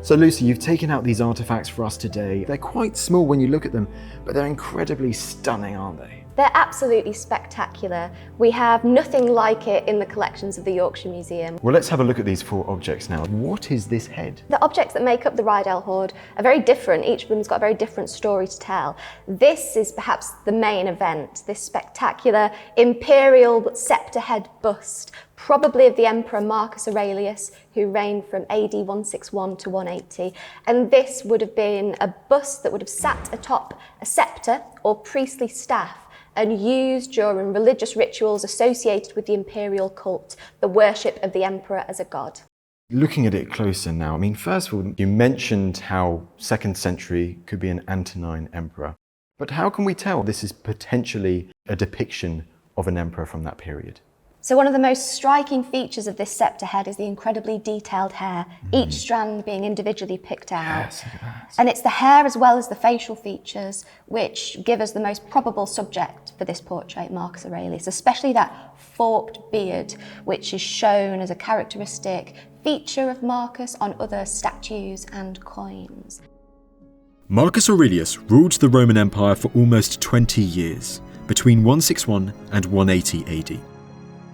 So Lucy, you've taken out these artefacts for us today. They're quite small when you look at them, but they're incredibly stunning, aren't they? They're absolutely spectacular. We have nothing like it in the collections of the Yorkshire Museum. Well, let's have a look at these 4 objects now. What is this head? The objects that make up the Ryedale Hoard are very different. Each of them's got a very different story to tell. This is perhaps the main event, this spectacular imperial sceptre head bust, probably of the Emperor Marcus Aurelius, who reigned from AD 161 to 180. And this would have been a bust that would have sat atop a sceptre or priestly staff and used during religious rituals associated with the imperial cult, the worship of the emperor as a god. Looking at it closer now, I mean, first of all, you mentioned how 2nd century could be an Antonine emperor. But how can we tell this is potentially a depiction of an emperor from that period? So one of the most striking features of this sceptre head is the incredibly detailed hair, each strand being individually picked out. Yes, look at that. And it's the hair as well as the facial features which give us the most probable subject for this portrait, Marcus Aurelius, especially that forked beard, which is shown as a characteristic feature of Marcus on other statues and coins. Marcus Aurelius ruled the Roman Empire for almost 20 years, between 161 and 180 AD.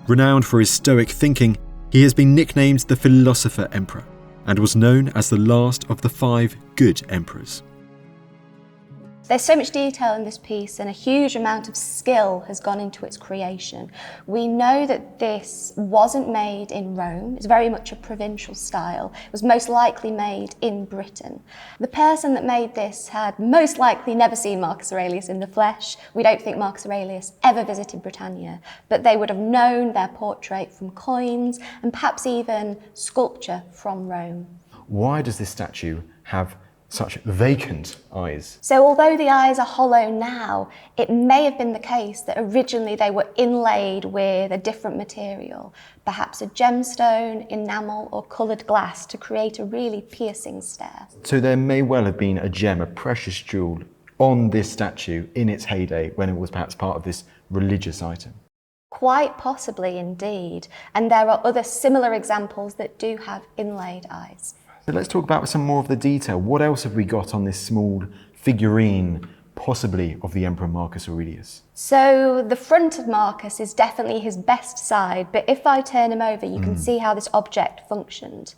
Renowned for his stoic thinking, he has been nicknamed the Philosopher Emperor and was known as the last of the 5 good emperors. There's so much detail in this piece and a huge amount of skill has gone into its creation. We know that this wasn't made in Rome. It's very much a provincial style. It was most likely made in Britain. The person that made this had most likely never seen Marcus Aurelius in the flesh. We don't think Marcus Aurelius ever visited Britannia, but they would have known their portrait from coins and perhaps even sculpture from Rome. Why does this statue have such vacant eyes? So although the eyes are hollow now, it may have been the case that originally they were inlaid with a different material, perhaps a gemstone, enamel or coloured glass to create a really piercing stare. So there may well have been a gem, a precious jewel, on this statue in its heyday when it was perhaps part of this religious item. Quite possibly indeed, and there are other similar examples that do have inlaid eyes. So let's talk about some more of the detail. What else have we got on this small figurine, possibly of the Emperor Marcus Aurelius? So the front of Marcus is definitely his best side, but if I turn him over, you can see how this object functioned.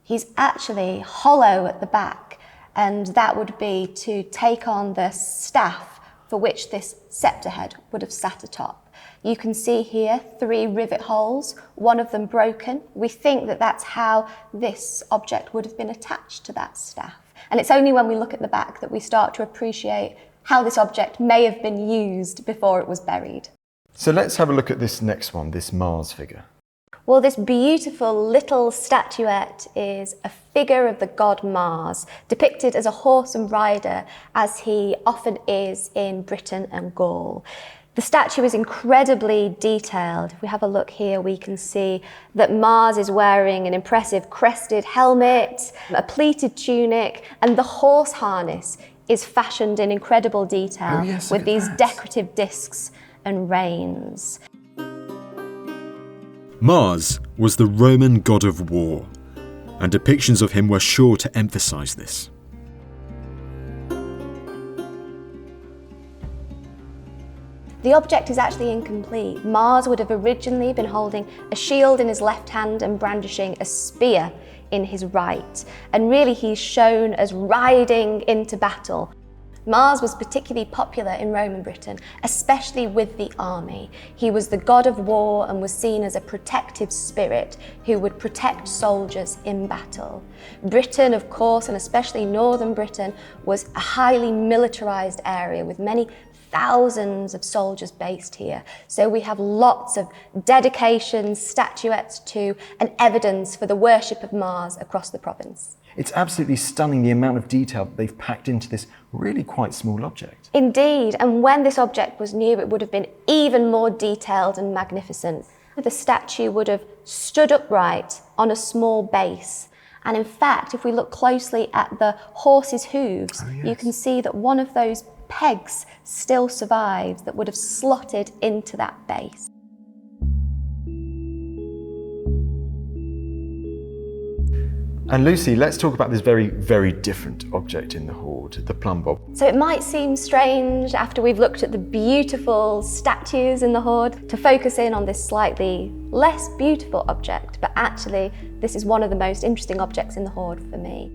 He's actually hollow at the back, and that would be to take on the staff for which this sceptre head would have sat atop. You can see here 3 rivet holes, one of them broken. We think that that's how this object would have been attached to that staff. And it's only when we look at the back that we start to appreciate how this object may have been used before it was buried. So let's have a look at this next one, this Mars figure. Well, this beautiful little statuette is a figure of the god Mars, depicted as a horse and rider, as he often is in Britain and Gaul. The statue is incredibly detailed. If we have a look here, we can see that Mars is wearing an impressive crested helmet, a pleated tunic, and the horse harness is fashioned in incredible detail with these decorative discs and reins. Mars was the Roman god of war, and depictions of him were sure to emphasise this. The object is actually incomplete. Mars would have originally been holding a shield in his left hand and brandishing a spear in his right. And really he's shown as riding into battle. Mars was particularly popular in Roman Britain, especially with the army. He was the god of war and was seen as a protective spirit who would protect soldiers in battle. Britain, of course, and especially northern Britain, was a highly militarized area with many thousands of soldiers based here. So we have lots of dedications, statuettes to, and evidence for the worship of Mars across the province. It's absolutely stunning the amount of detail that they've packed into this really quite small object. Indeed, and when this object was new, it would have been even more detailed and magnificent. The statue would have stood upright on a small base. And in fact, if we look closely at the horse's hooves, you can see that one of those pegs still survive that would have slotted into that base. And Lucy, let's talk about this very, very different object in the hoard, the plumb bob. So it might seem strange after we've looked at the beautiful statues in the hoard to focus in on this slightly less beautiful object, but actually this is one of the most interesting objects in the hoard for me.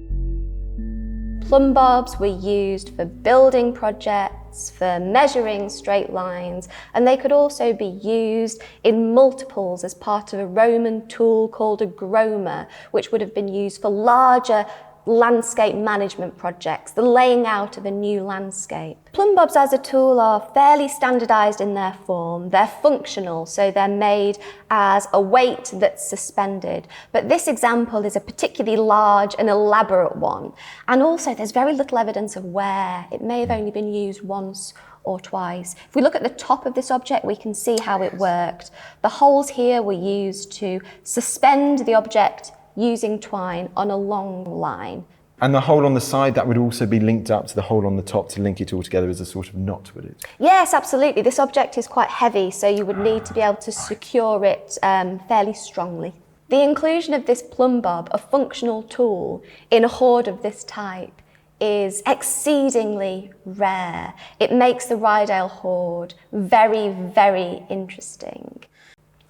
Plumb bobs were used for building projects, for measuring straight lines, and they could also be used in multiples as part of a Roman tool called a groma, which would have been used for larger landscape management projects, the laying out of a new landscape. Plumb bobs as a tool are fairly standardised in their form. They're functional, so they're made as a weight that's suspended. But this example is a particularly large and elaborate one. And also there's very little evidence of wear. It may have only been used once or twice. If we look at the top of this object, we can see how it worked. The holes here were used to suspend the object using twine on a long line. And the hole on the side, that would also be linked up to the hole on the top to link it all together as a sort of knot, would it? Yes, absolutely. This object is quite heavy, so you would need to be able to secure it fairly strongly. The inclusion of this plumb bob, a functional tool, in a hoard of this type is exceedingly rare. It makes the Ryedale hoard very, very interesting.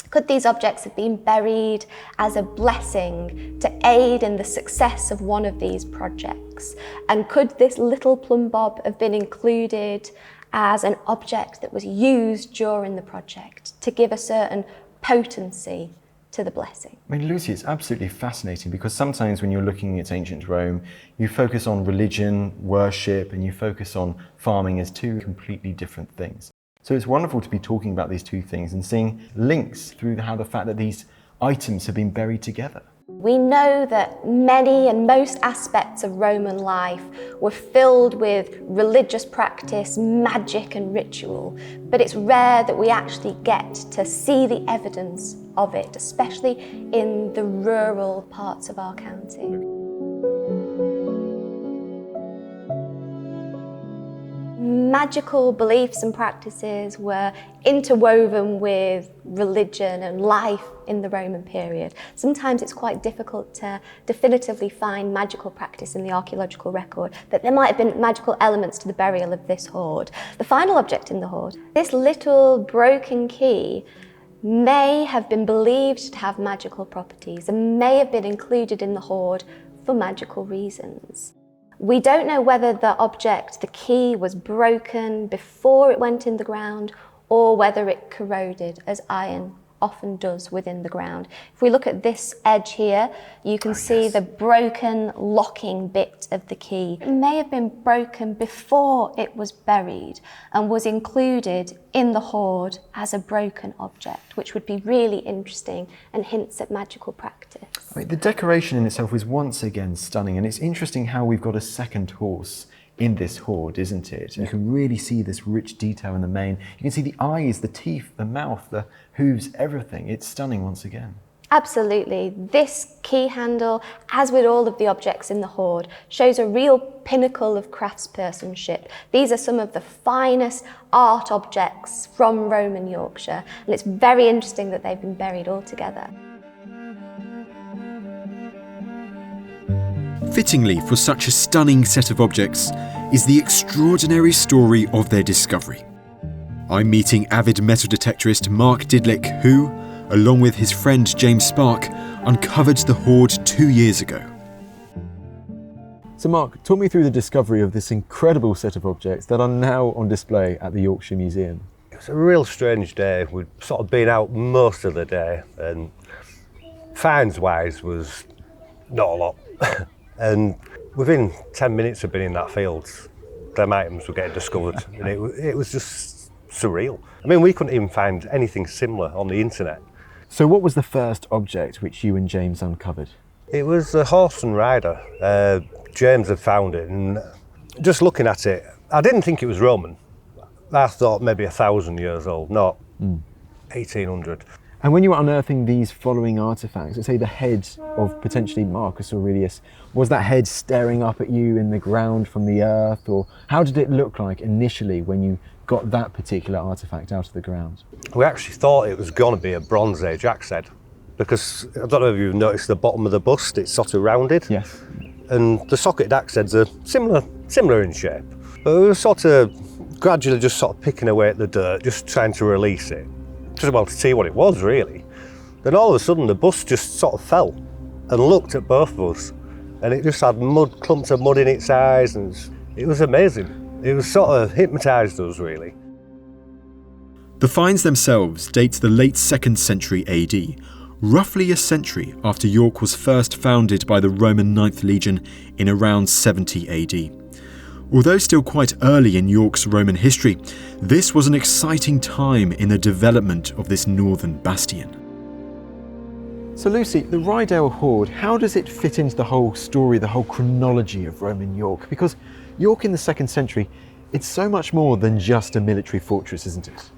Could these objects have been buried as a blessing to aid in the success of one of these projects? And could this little plumb bob have been included as an object that was used during the project to give a certain potency to the blessing? I mean, Lucy, it's absolutely fascinating because sometimes when you're looking at ancient Rome, you focus on religion, worship, and you focus on farming as two completely different things. So it's wonderful to be talking about these two things and seeing links through how the fact that these items have been buried together. We know that many and most aspects of Roman life were filled with religious practice, magic and ritual, but it's rare that we actually get to see the evidence of it, especially in the rural parts of our county. Magical beliefs and practices were interwoven with religion and life in the Roman period. Sometimes it's quite difficult to definitively find magical practice in the archaeological record, but there might have been magical elements to the burial of this hoard. The final object in the hoard, this little broken key, may have been believed to have magical properties and may have been included in the hoard for magical reasons. We don't know whether the object, the key, was broken before it went in the ground or whether it corroded, as iron often does within the ground. If we look at this edge here, you can see the broken locking bit of the key. It may have been broken before it was buried and was included in the hoard as a broken object, which would be really interesting and hints at magical practice. I mean, the decoration in itself is once again stunning, and it's interesting how we've got a second horse in this hoard, isn't it? You can really see this rich detail in the mane. You can see the eyes, the teeth, the mouth, the hooves, everything. It's stunning once again. Absolutely. This key handle, as with all of the objects in the hoard, shows a real pinnacle of craftspersonship. These are some of the finest art objects from Roman Yorkshire, and it's very interesting that they've been buried all together. Fittingly for such a stunning set of objects is the extraordinary story of their discovery. I'm meeting avid metal detectorist Mark Didlick, who, along with his friend James Spark, uncovered the hoard 2 years ago. So Mark, talk me through the discovery of this incredible set of objects that are now on display at the Yorkshire Museum. It was a real strange day. We'd sort of been out most of the day, and finds-wise was not a lot. And within 10 minutes of being in that field, them items were getting discovered, and it was just surreal. I mean, we couldn't even find anything similar on the internet. So what was the first object which you and James uncovered? It was a horse and rider. James had found it, and just looking at it, I didn't think it was Roman. I thought maybe 1,000 years old, not 1800. And when you were unearthing these following artefacts, let's say the head of potentially Marcus Aurelius, was that head staring up at you in the ground from the earth, or how did it look like initially when you got that particular artefact out of the ground? We actually thought it was going to be a Bronze Age axe head, because I don't know if you've noticed the bottom of the bust, it's sort of rounded. Yes. And the socketed axe heads are similar in shape. But we were sort of gradually just sort of picking away at the dirt, just trying to release it. Just about to see what it was, really. Then all of a sudden the bust just sort of fell and looked at both of us, and it just had clumps of mud in its eyes, and it was amazing. It was sort of hypnotised us, really. The finds themselves date to the late 2nd century AD, roughly a century after York was first founded by the Roman 9th Legion in around 70 AD. Although still quite early in York's Roman history, this was an exciting time in the development of this northern bastion. So Lucy, the Ryedale Hoard, how does it fit into the whole story, the whole chronology of Roman York? Because York in the 2nd century, it's so much more than just a military fortress, isn't it?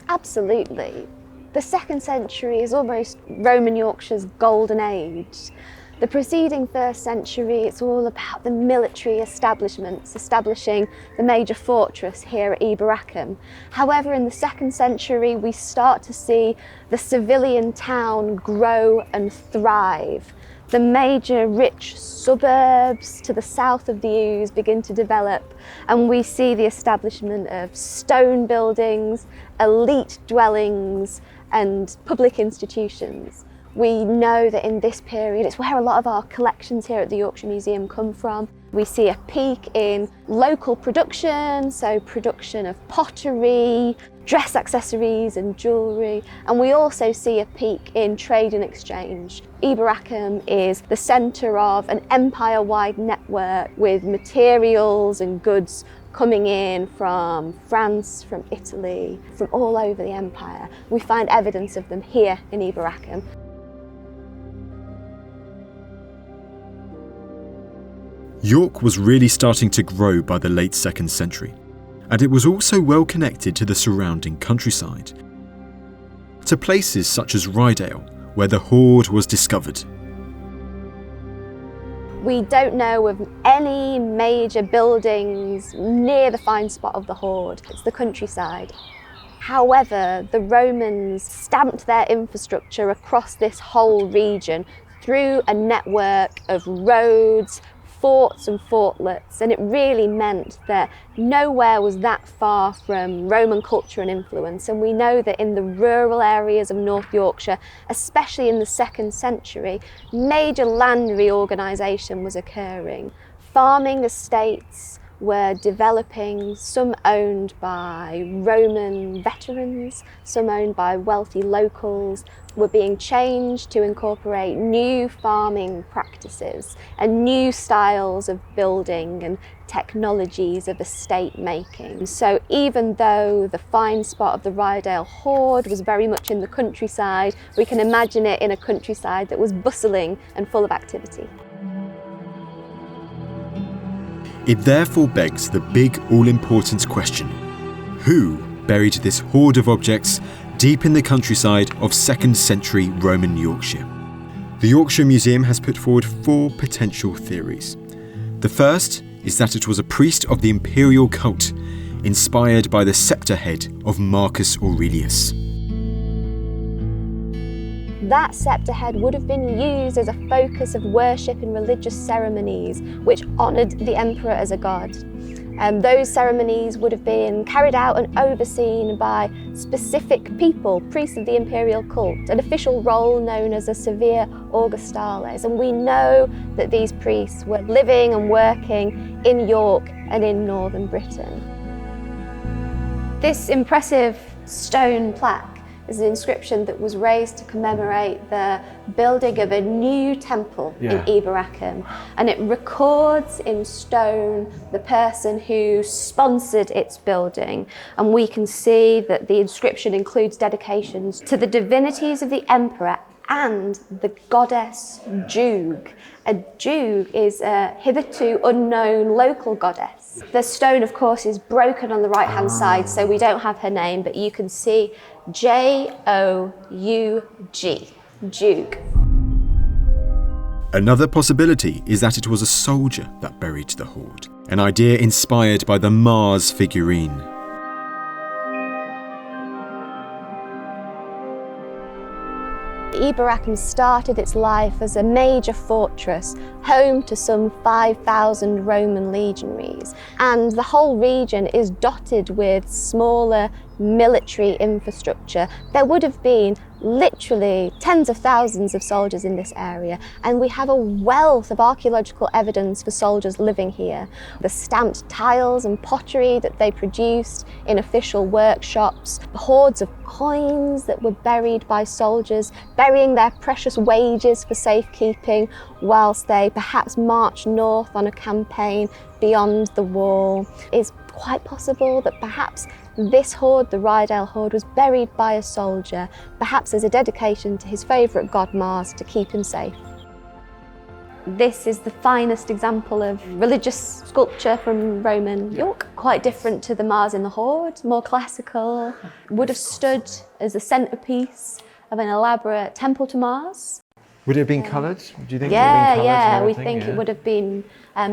Absolutely. The 2nd century is almost Roman Yorkshire's golden age. The preceding 1st century, it's all about the military establishments, establishing the major fortress here at Eboracum. However, in the 2nd century, we start to see the civilian town grow and thrive. The major rich suburbs to the south of the Ouse begin to develop, and we see the establishment of stone buildings, elite dwellings, and public institutions. We know that in this period, it's where a lot of our collections here at the Yorkshire Museum come from. We see a peak in local production, so production of pottery, dress accessories and jewellery, and we also see a peak in trade and exchange. Eboracum is the centre of an empire-wide network with materials and goods coming in from France, from Italy, from all over the empire. We find evidence of them here in Eboracum. York was really starting to grow by the late 2nd century, and it was also well connected to the surrounding countryside, to places such as Ryedale, where the Hoard was discovered. We don't know of any major buildings near the find spot of the Hoard. It's the countryside. However, the Romans stamped their infrastructure across this whole region through a network of roads, forts and fortlets, and it really meant that nowhere was that far from Roman culture and influence. And we know that in the rural areas of North Yorkshire, especially in the 2nd century, major land reorganisation was occurring. Farming estates were developing, some owned by Roman veterans, some owned by wealthy locals, were being changed to incorporate new farming practices and new styles of building and technologies of estate making. So even though the find spot of the Ryedale Hoard was very much in the countryside, we can imagine it in a countryside that was bustling and full of activity. It therefore begs the big, all-important question: who buried this hoard of objects deep in the countryside of 2nd century Roman Yorkshire? The Yorkshire Museum has put forward 4 potential theories. The first is that it was a priest of the imperial cult, inspired by the sceptre head of Marcus Aurelius. That sceptre head would have been used as a focus of worship in religious ceremonies which honoured the emperor as a god. Those ceremonies would have been carried out and overseen by specific people, priests of the imperial cult, an official role known as a Severe Augustales. And we know that these priests were living and working in York and in northern Britain. This impressive stone plaque is an inscription that was raised to commemorate the building of a new temple in Eboracum, and it records in stone the person who sponsored its building, and we can see that the inscription includes dedications to the divinities of the emperor and the goddess Jug. A Jug is a hitherto unknown local goddess Yes. The stone, of course, is broken on the right-hand side, so we don't have her name, but you can see J-O-U-G, Jug. Another possibility is that it was a soldier that buried the hoard, an idea inspired by the Mars figurine. Eboracum started its life as a major fortress, home to some 5,000 Roman legionaries, and the whole region is dotted with smaller military infrastructure. There would have been literally tens of thousands of soldiers in this area, and we have a wealth of archaeological evidence for soldiers living here. The stamped tiles and pottery that they produced in official workshops, hoards of coins that were buried by soldiers, burying their precious wages for safekeeping whilst they perhaps marched north on a campaign beyond the wall. It's quite possible that perhaps this hoard, the Ryedale hoard, was buried by a soldier, perhaps as a dedication to his favourite god Mars to keep him safe. This is the finest example of religious sculpture from Roman York, quite different to the Mars in the hoard, more classical, would have stood as the centrepiece of an elaborate temple to Mars. Would it have been coloured? Do you think? Yeah, we think it would have been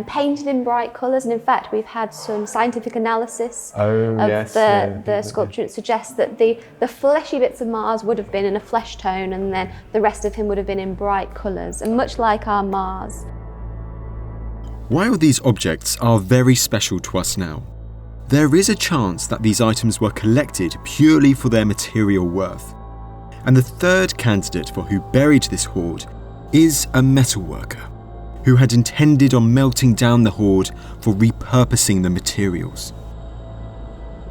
painted in bright colours, and in fact we've had some scientific analysis of the sculpture. It suggests that the fleshy bits of Mars would have been in a flesh tone, and then the rest of him would have been in bright colours, and much like our Mars. While these objects are very special to us now, there is a chance that these items were collected purely for their material worth. And the third candidate for who buried this hoard is a metalworker who had intended on melting down the hoard for repurposing the materials.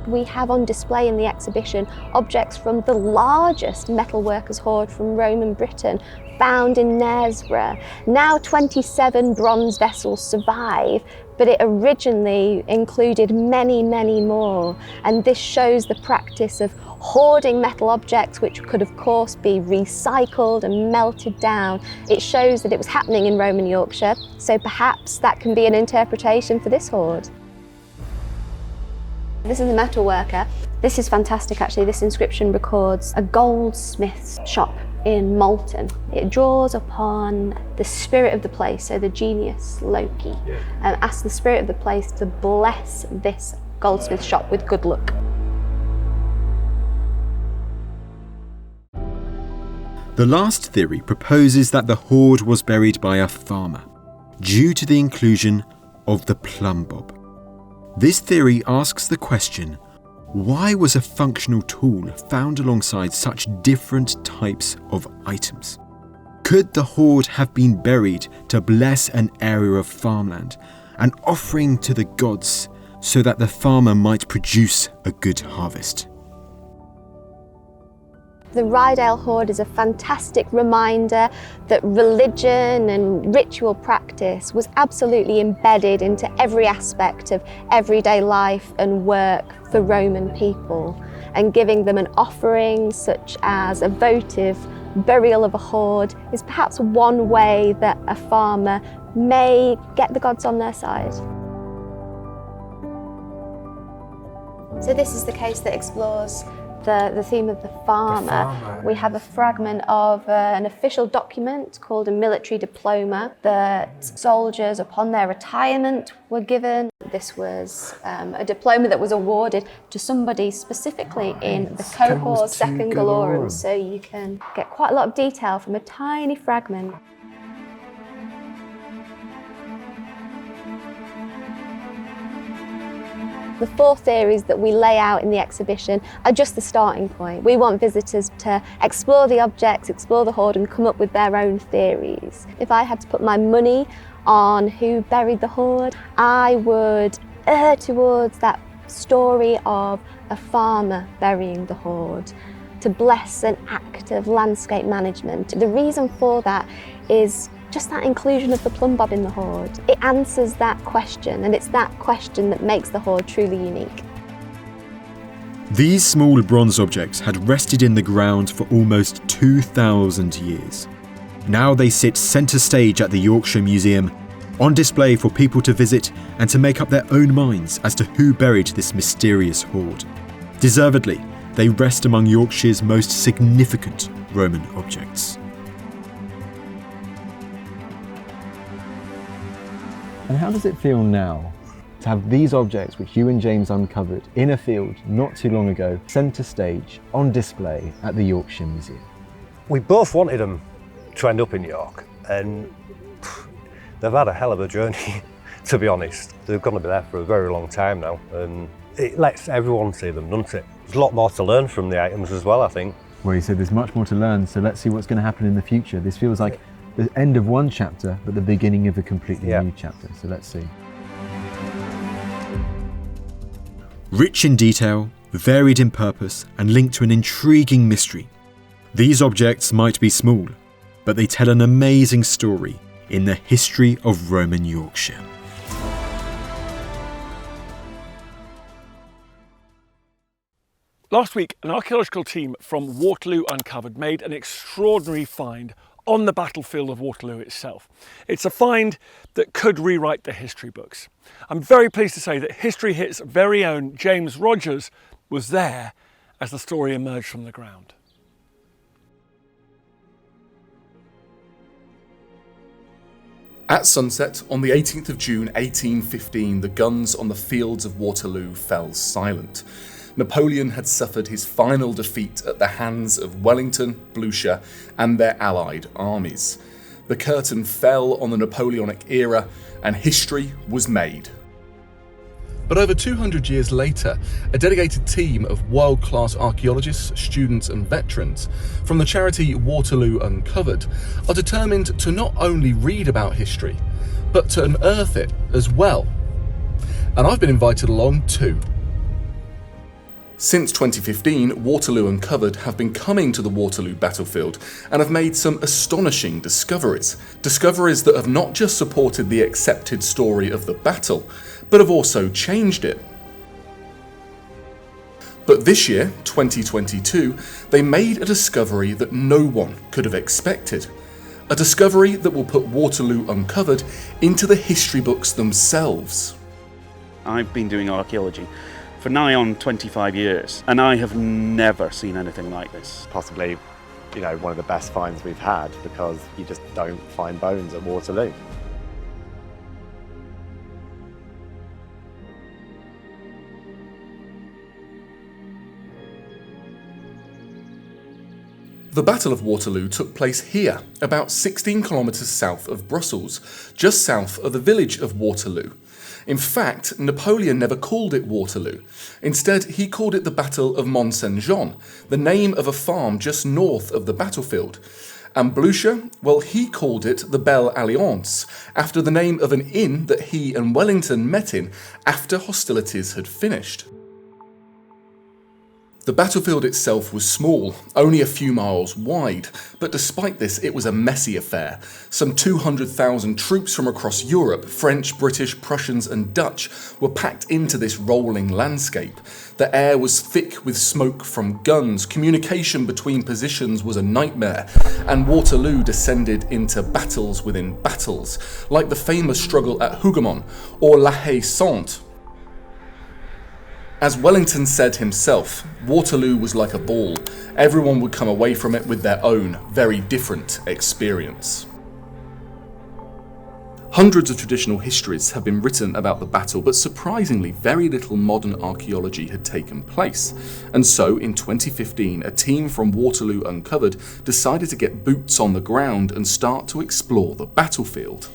We have on display in the exhibition objects from the largest metalworkers' hoard from Roman Britain, found in Knaresborough. Now 27 bronze vessels survive, but it originally included many, many more. And this shows the practice of hoarding metal objects, which could of course be recycled and melted down. It shows that it was happening in Roman Yorkshire, so perhaps that can be an interpretation for this hoard. This is a metalworker. This is fantastic actually. This inscription records a goldsmith's shop in Malton. It draws upon the spirit of the place, so the genius Loki, and asks the spirit of the place to bless this goldsmith shop with good luck. The last theory proposes that the hoard was buried by a farmer, due to the inclusion of the plumb bob. This theory asks the question, why was a functional tool found alongside such different types of items? Could the hoard have been buried to bless an area of farmland, an offering to the gods, so that the farmer might produce a good harvest? The Ryedale hoard is a fantastic reminder that religion and ritual practice was absolutely embedded into every aspect of everyday life and work for Roman people, and giving them an offering such as a votive burial of a hoard is perhaps one way that a farmer may get the gods on their side. So this is the case that explores the theme of the farmer. We have a fragment of an official document called a military diploma that soldiers upon their retirement were given. This was a diploma that was awarded to somebody specifically in the cohort second Galorum, so you can get quite a lot of detail from a tiny fragment. The four theories that we lay out in the exhibition are just the starting point. We want visitors to explore the objects, explore the hoard, and come up with their own theories. If I had to put my money on who buried the hoard, I would err towards that story of a farmer burying the hoard to bless an act of landscape management. The reason for that is just that inclusion of the plumb bob in the hoard. It answers that question, and it's that question that makes the hoard truly unique. These small bronze objects had rested in the ground for almost 2,000 years. Now they sit centre stage at the Yorkshire Museum, on display for people to visit and to make up their own minds as to who buried this mysterious hoard. Deservedly, they rest among Yorkshire's most significant Roman objects. And how does it feel now to have these objects which you and James uncovered in a field not too long ago, centre stage, on display at the Yorkshire Museum? We both wanted them to end up in York, and they've had a hell of a journey, to be honest. They're going to be there for a very long time now, and it lets everyone see them, doesn't it? There's a lot more to learn from the items as well, I think. Well, you said there's much more to learn, so let's see what's going to happen in the future. This feels like the end of one chapter, but the beginning of a completely new chapter, so let's see. Rich in detail, varied in purpose, and linked to an intriguing mystery, these objects might be small, but they tell an amazing story in the history of Roman Yorkshire. Last week, an archaeological team from Waterloo Uncovered made an extraordinary find on the battlefield of Waterloo itself. It's a find that could rewrite the history books. I'm very pleased to say that History Hit's very own James Rogers was there as the story emerged from the ground. At sunset on the 18th of June 1815, the guns on the fields of Waterloo fell silent. Napoleon had suffered his final defeat at the hands of Wellington, Blucher, and their allied armies. The curtain fell on the Napoleonic era, and history was made. But over 200 years later, a dedicated team of world-class archaeologists, students and veterans from the charity Waterloo Uncovered are determined to not only read about history, but to unearth it as well. And I've been invited along too. Since 2015, Waterloo Uncovered have been coming to the Waterloo battlefield and have made some astonishing discoveries. Discoveries that have not just supported the accepted story of the battle, but have also changed it. But this year, 2022, they made a discovery that no one could have expected. A discovery that will put Waterloo Uncovered into the history books themselves. I've been doing archaeology for nigh on 25 years, and I have never seen anything like this. Possibly, one of the best finds we've had, because you just don't find bones at Waterloo. The Battle of Waterloo took place here, about 16 kilometres south of Brussels, just south of the village of Waterloo. In fact, Napoleon never called it Waterloo. Instead, he called it the Battle of Mont Saint-Jean, the name of a farm just north of the battlefield. And Blucher, well, he called it the Belle Alliance, after the name of an inn that he and Wellington met in after hostilities had finished. The battlefield itself was small, only a few miles wide, but despite this it was a messy affair. Some 200,000 troops from across Europe, French, British, Prussians and Dutch, were packed into this rolling landscape. The air was thick with smoke from guns, communication between positions was a nightmare, and Waterloo descended into battles within battles, like the famous struggle at Hougomont or La Haye-Sainte. As Wellington said himself, Waterloo was like a ball. Everyone would come away from it with their own, very different experience. Hundreds of traditional histories have been written about the battle, but surprisingly very little modern archaeology had taken place. And so in 2015, a team from Waterloo Uncovered decided to get boots on the ground and start to explore the battlefield.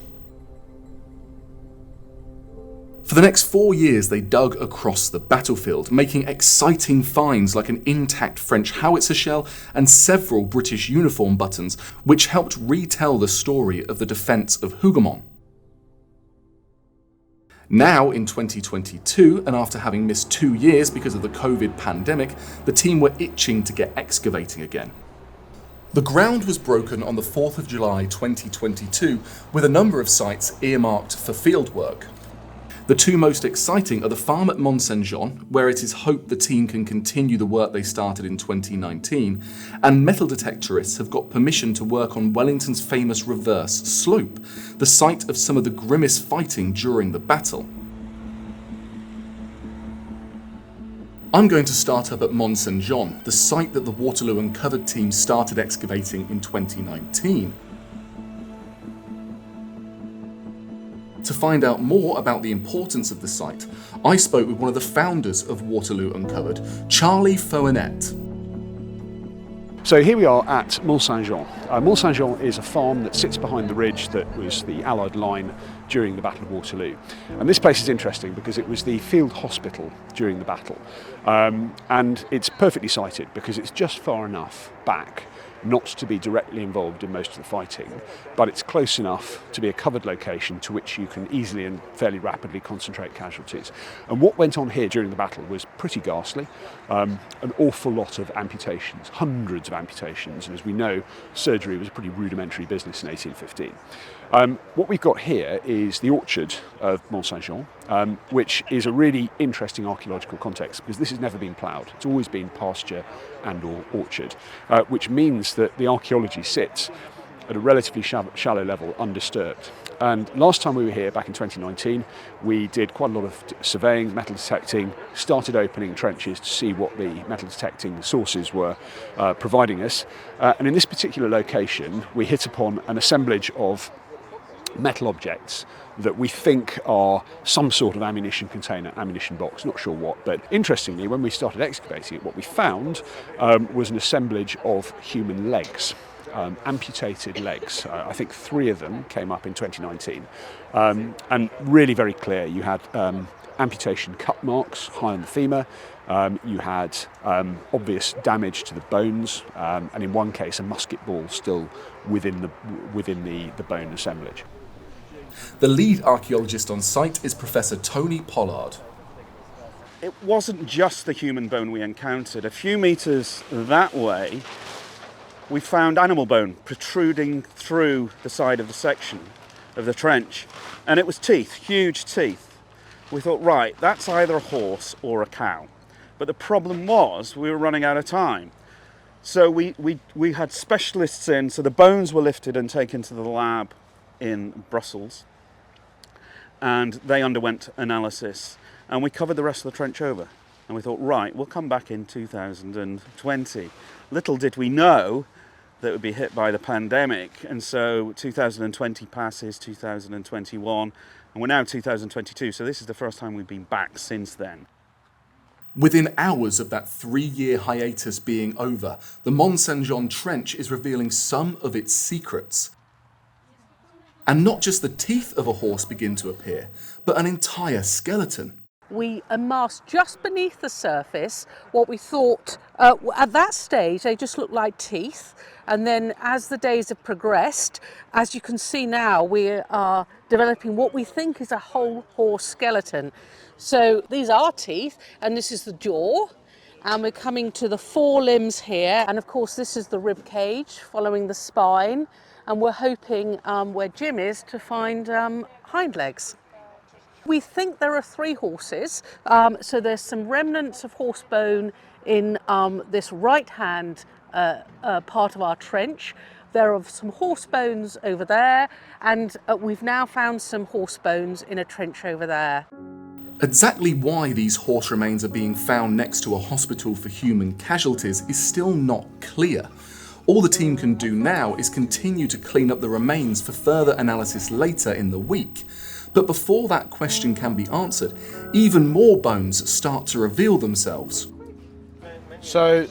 For the next 4 years, they dug across the battlefield, making exciting finds like an intact French howitzer shell and several British uniform buttons, which helped retell the story of the defence of Hougomont. Now, in 2022, and after having missed 2 years because of the COVID pandemic, the team were itching to get excavating again. The ground was broken on the 4th of July 2022, with a number of sites earmarked for fieldwork. The two most exciting are the farm at Mont Saint-Jean, where it is hoped the team can continue the work they started in 2019, and metal detectorists have got permission to work on Wellington's famous reverse slope, the site of some of the grimmest fighting during the battle. I'm going to start up at Mont Saint-Jean, the site that the Waterloo Uncovered team started excavating in 2019. To find out more about the importance of the site, I spoke with one of the founders of Waterloo Uncovered, Charlie Fouennet. So here we are at Mont Saint-Jean. Mont Saint-Jean is a farm that sits behind the ridge that was the Allied line during the Battle of Waterloo. And this place is interesting because it was the field hospital during the battle. And it's perfectly sited because it's just far enough back not to be directly involved in most of the fighting, but it's close enough to be a covered location to which you can easily and fairly rapidly concentrate casualties. And what went on here during the battle was pretty ghastly. An awful lot of amputations, hundreds of amputations, and as we know, surgery was a pretty rudimentary business in 1815. What we've got here is the orchard of Mont Saint-Jean, which is a really interesting archaeological context because this has never been ploughed. It's always been pasture and or orchard, which means that the archaeology sits at a relatively shallow level, undisturbed. And last time we were here, back in 2019, we did quite a lot of surveying, metal detecting, started opening trenches to see what the metal detecting sources were providing us. And in this particular location, we hit upon an assemblage of metal objects that we think are some sort of ammunition container, ammunition box, not sure what. But interestingly, when we started excavating it, what we found was an assemblage of human legs, amputated legs. I think 3 of them came up in 2019. And really very clear, you had amputation cut marks high on the femur, you had obvious damage to the bones, and in one case a musket ball still within the bone assemblage. The lead archaeologist on site is Professor Tony Pollard. It wasn't just the human bone we encountered. A few metres that way, we found animal bone protruding through the side of the section of the trench. And it was teeth, huge teeth. We thought, right, that's either a horse or a cow. But the problem was we were running out of time. So we had specialists in, so the bones were lifted and taken to the lab in Brussels, and they underwent analysis, and we covered the rest of the trench over. And we thought, right, we'll come back in 2020. Little did we know that it would be hit by the pandemic, and so 2020 passes, 2021, and we're now 2022, so this is the first time we've been back since then. Within hours of that 3-year hiatus being over, the Mont Saint-Jean trench is revealing some of its secrets. And not just the teeth of a horse begin to appear, but an entire skeleton. We amassed just beneath the surface what we thought, at that stage, they just looked like teeth. And then as the days have progressed, as you can see now, we are developing what we think is a whole horse skeleton. So these are teeth, and this is the jaw. And we're coming to the forelimbs here. And of course, this is the rib cage following the spine. And we're hoping where Jim is to find hind legs. We think there are 3 horses, so there's some remnants of horse bone in this right-hand part of our trench. There are some horse bones over there, and we've now found some horse bones in a trench over there. Exactly why these horse remains are being found next to a hospital for human casualties is still not clear. All the team can do now is continue to clean up the remains for further analysis later in the week. But before that question can be answered, even more bones start to reveal themselves. So,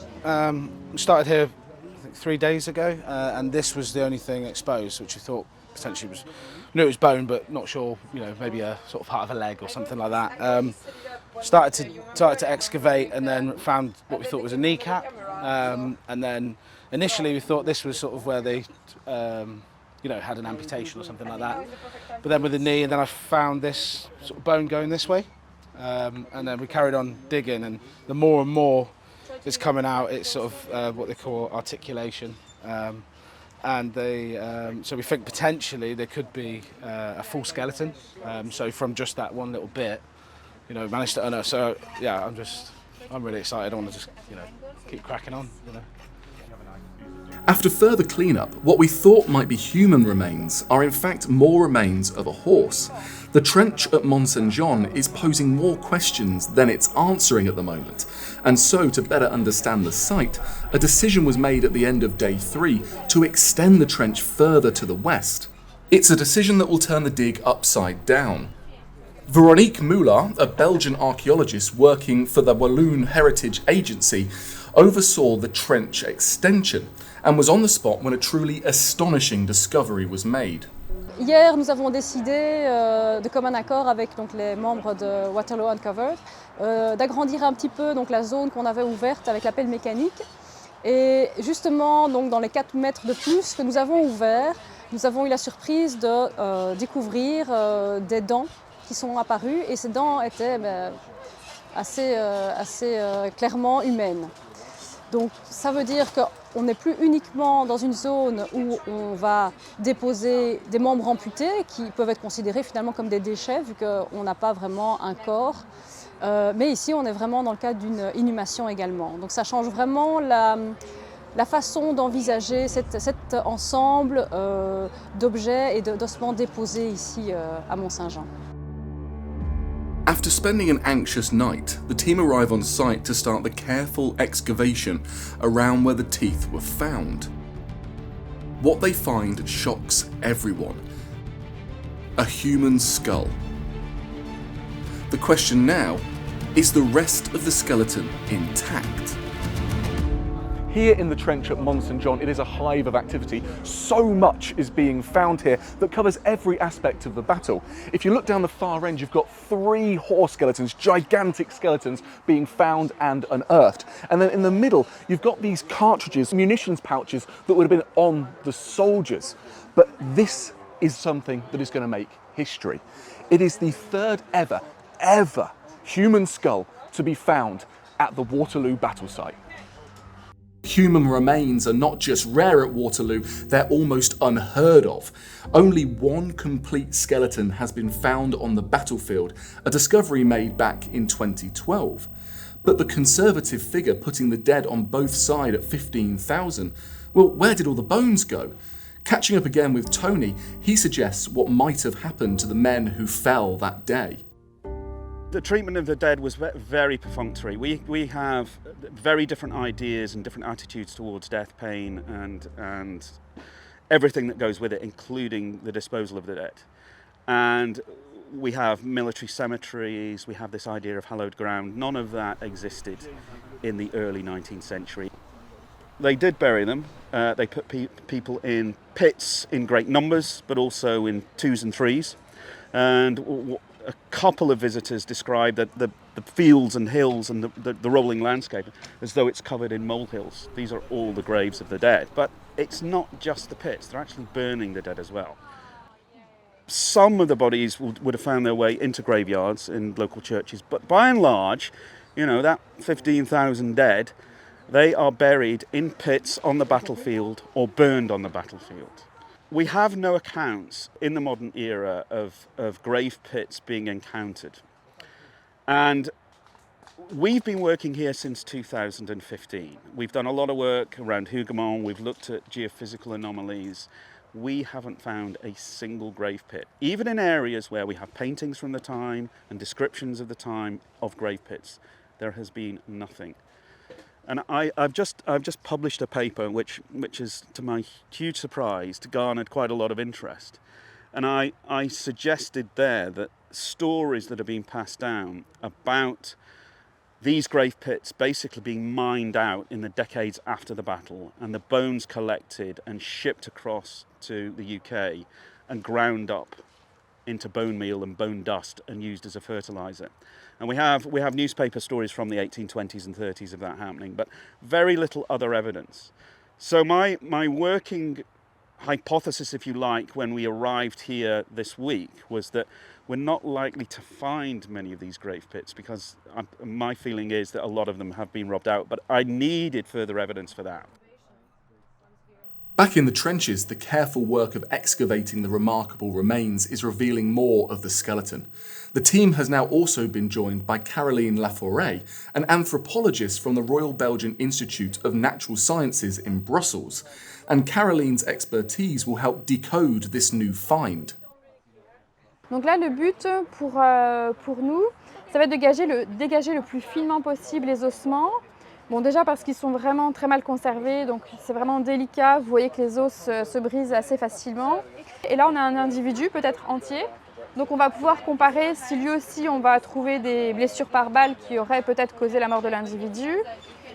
started here I think 3 days ago, and this was the only thing exposed, which we thought potentially was, knew it was bone, but not sure, maybe a sort of part of a leg or something like that. Started to excavate, and then found what we thought was a kneecap, and then initially we thought this was sort of where they had an amputation or something like that. But then with the knee, and then I found this sort of bone going this way, and then we carried on digging, and the more and more is coming out, it's sort of what they call articulation. and they so we think potentially there could be a full skeleton. So from just that one little bit, you know, managed to unearth. So yeah, I'm really excited. I want to just, you know, keep cracking on, you know. After further cleanup, what we thought might be human remains are in fact more remains of a horse. The trench at Mont Saint-Jean is posing more questions than it's answering at the moment, and so to better understand the site, a decision was made at the end of day 3 to extend the trench further to the west. It's a decision that will turn the dig upside down. Veronique Moulard, a Belgian archaeologist working for the Walloon Heritage Agency, oversaw the trench extension and was on the spot when a truly astonishing discovery was made. Hier, nous avons décidé, de commun accord avec donc, les membres de Waterloo Uncovered, d'agrandir un petit peu donc, la zone qu'on avait ouverte avec la pelle mécanique. Et justement, donc, dans les 4 mètres de plus que nous avons ouverts, nous avons eu la surprise de découvrir des dents qui sont apparues, et ces dents étaient assez clairement humaines. Donc ça veut dire qu'on n'est plus uniquement dans une zone où on va déposer des membres amputés qui peuvent être considérés finalement comme des déchets vu qu'on n'a pas vraiment un corps. Mais ici on est vraiment dans le cadre d'une inhumation également. Donc ça change vraiment la façon d'envisager cet ensemble d'objets et d'ossements déposés ici à Mont-Saint-Jean. After spending an anxious night, the team arrive on site to start the careful excavation around where the teeth were found. What they find shocks everyone. A human skull. The question now, is the rest of the skeleton intact? Here in the trench at Mont Saint-Jean, it is a hive of activity. So much is being found here that covers every aspect of the battle. If you look down the far end, you've got 3 horse skeletons, gigantic skeletons, being found and unearthed. And then in the middle, you've got these cartridges, munitions pouches that would have been on the soldiers. But this is something that is going to make history. It is the 3rd ever human skull to be found at the Waterloo battle site. Human remains are not just rare at Waterloo, they're almost unheard of. Only 1 complete skeleton has been found on the battlefield, a discovery made back in 2012. But the conservative figure putting the dead on both sides at 15,000, well, where did all the bones go? Catching up again with Tony, he suggests what might have happened to the men who fell that day. The treatment of the dead was very perfunctory. We have very different ideas and different attitudes towards death, pain, and everything that goes with it, including the disposal of the dead. And we have military cemeteries, we have this idea of hallowed ground. None of that existed in the early 19th century. They did bury them. They put people in pits in great numbers, but also in 2s and 3s. And a couple of visitors described that the fields and hills and the rolling landscape as though it's covered in molehills. These are all the graves of the dead. But it's not just the pits, they're actually burning the dead as well. Some of the bodies would have found their way into graveyards in local churches, but by and large, you know, that 15,000 dead, they are buried in pits on the battlefield or burned on the battlefield. We have no accounts in the modern era of grave pits being encountered. And we've been working here since 2015. We've done a lot of work around Hougoumont, we've looked at geophysical anomalies. We haven't found a single grave pit, even in areas where we have paintings from the time and descriptions of the time of grave pits. There has been nothing. And I've just published a paper which is, to my huge surprise, garnered quite a lot of interest. And I suggested there that stories that are being passed down about these grave pits basically being mined out in the decades after the battle, and the bones collected and shipped across to the UK and ground up into bone meal and bone dust and used as a fertilizer. And we have newspaper stories from the 1820s and 30s of that happening, but very little other evidence. So my working hypothesis, if you like, when we arrived here this week was that we're not likely to find many of these grave pits because my feeling is that a lot of them have been robbed out, but I needed further evidence for that. Back in the trenches, the careful work of excavating the remarkable remains is revealing more of the skeleton. The team has now also been joined by Caroline Laforêt, an anthropologist from the Royal Belgian Institute of Natural Sciences in Brussels, and Caroline's expertise will help decode this new find. Donc là, le but pour nous, ça va être de dégager le plus finement possible les ossements. Bon, déjà parce qu'ils sont vraiment très mal conservés, donc c'est vraiment délicat. Vous voyez que les os se brisent assez facilement. Et là, on a un individu, peut-être entier. Donc on va pouvoir comparer si lui aussi on va trouver des blessures par balle qui auraient peut-être causé la mort de l'individu,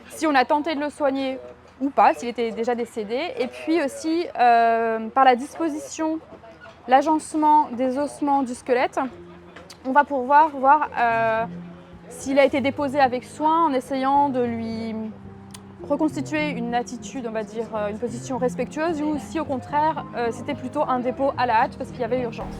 si on a tenté de le soigner ou pas, s'il était déjà décédé. Et puis aussi par la disposition, l'agencement des ossements du squelette, on va pouvoir voir s'il a été déposé avec soin en essayant de lui reconstituer une attitude, on va dire, une position respectueuse, ou si au contraire c'était plutôt un dépôt à la hâte parce qu'il y avait urgence.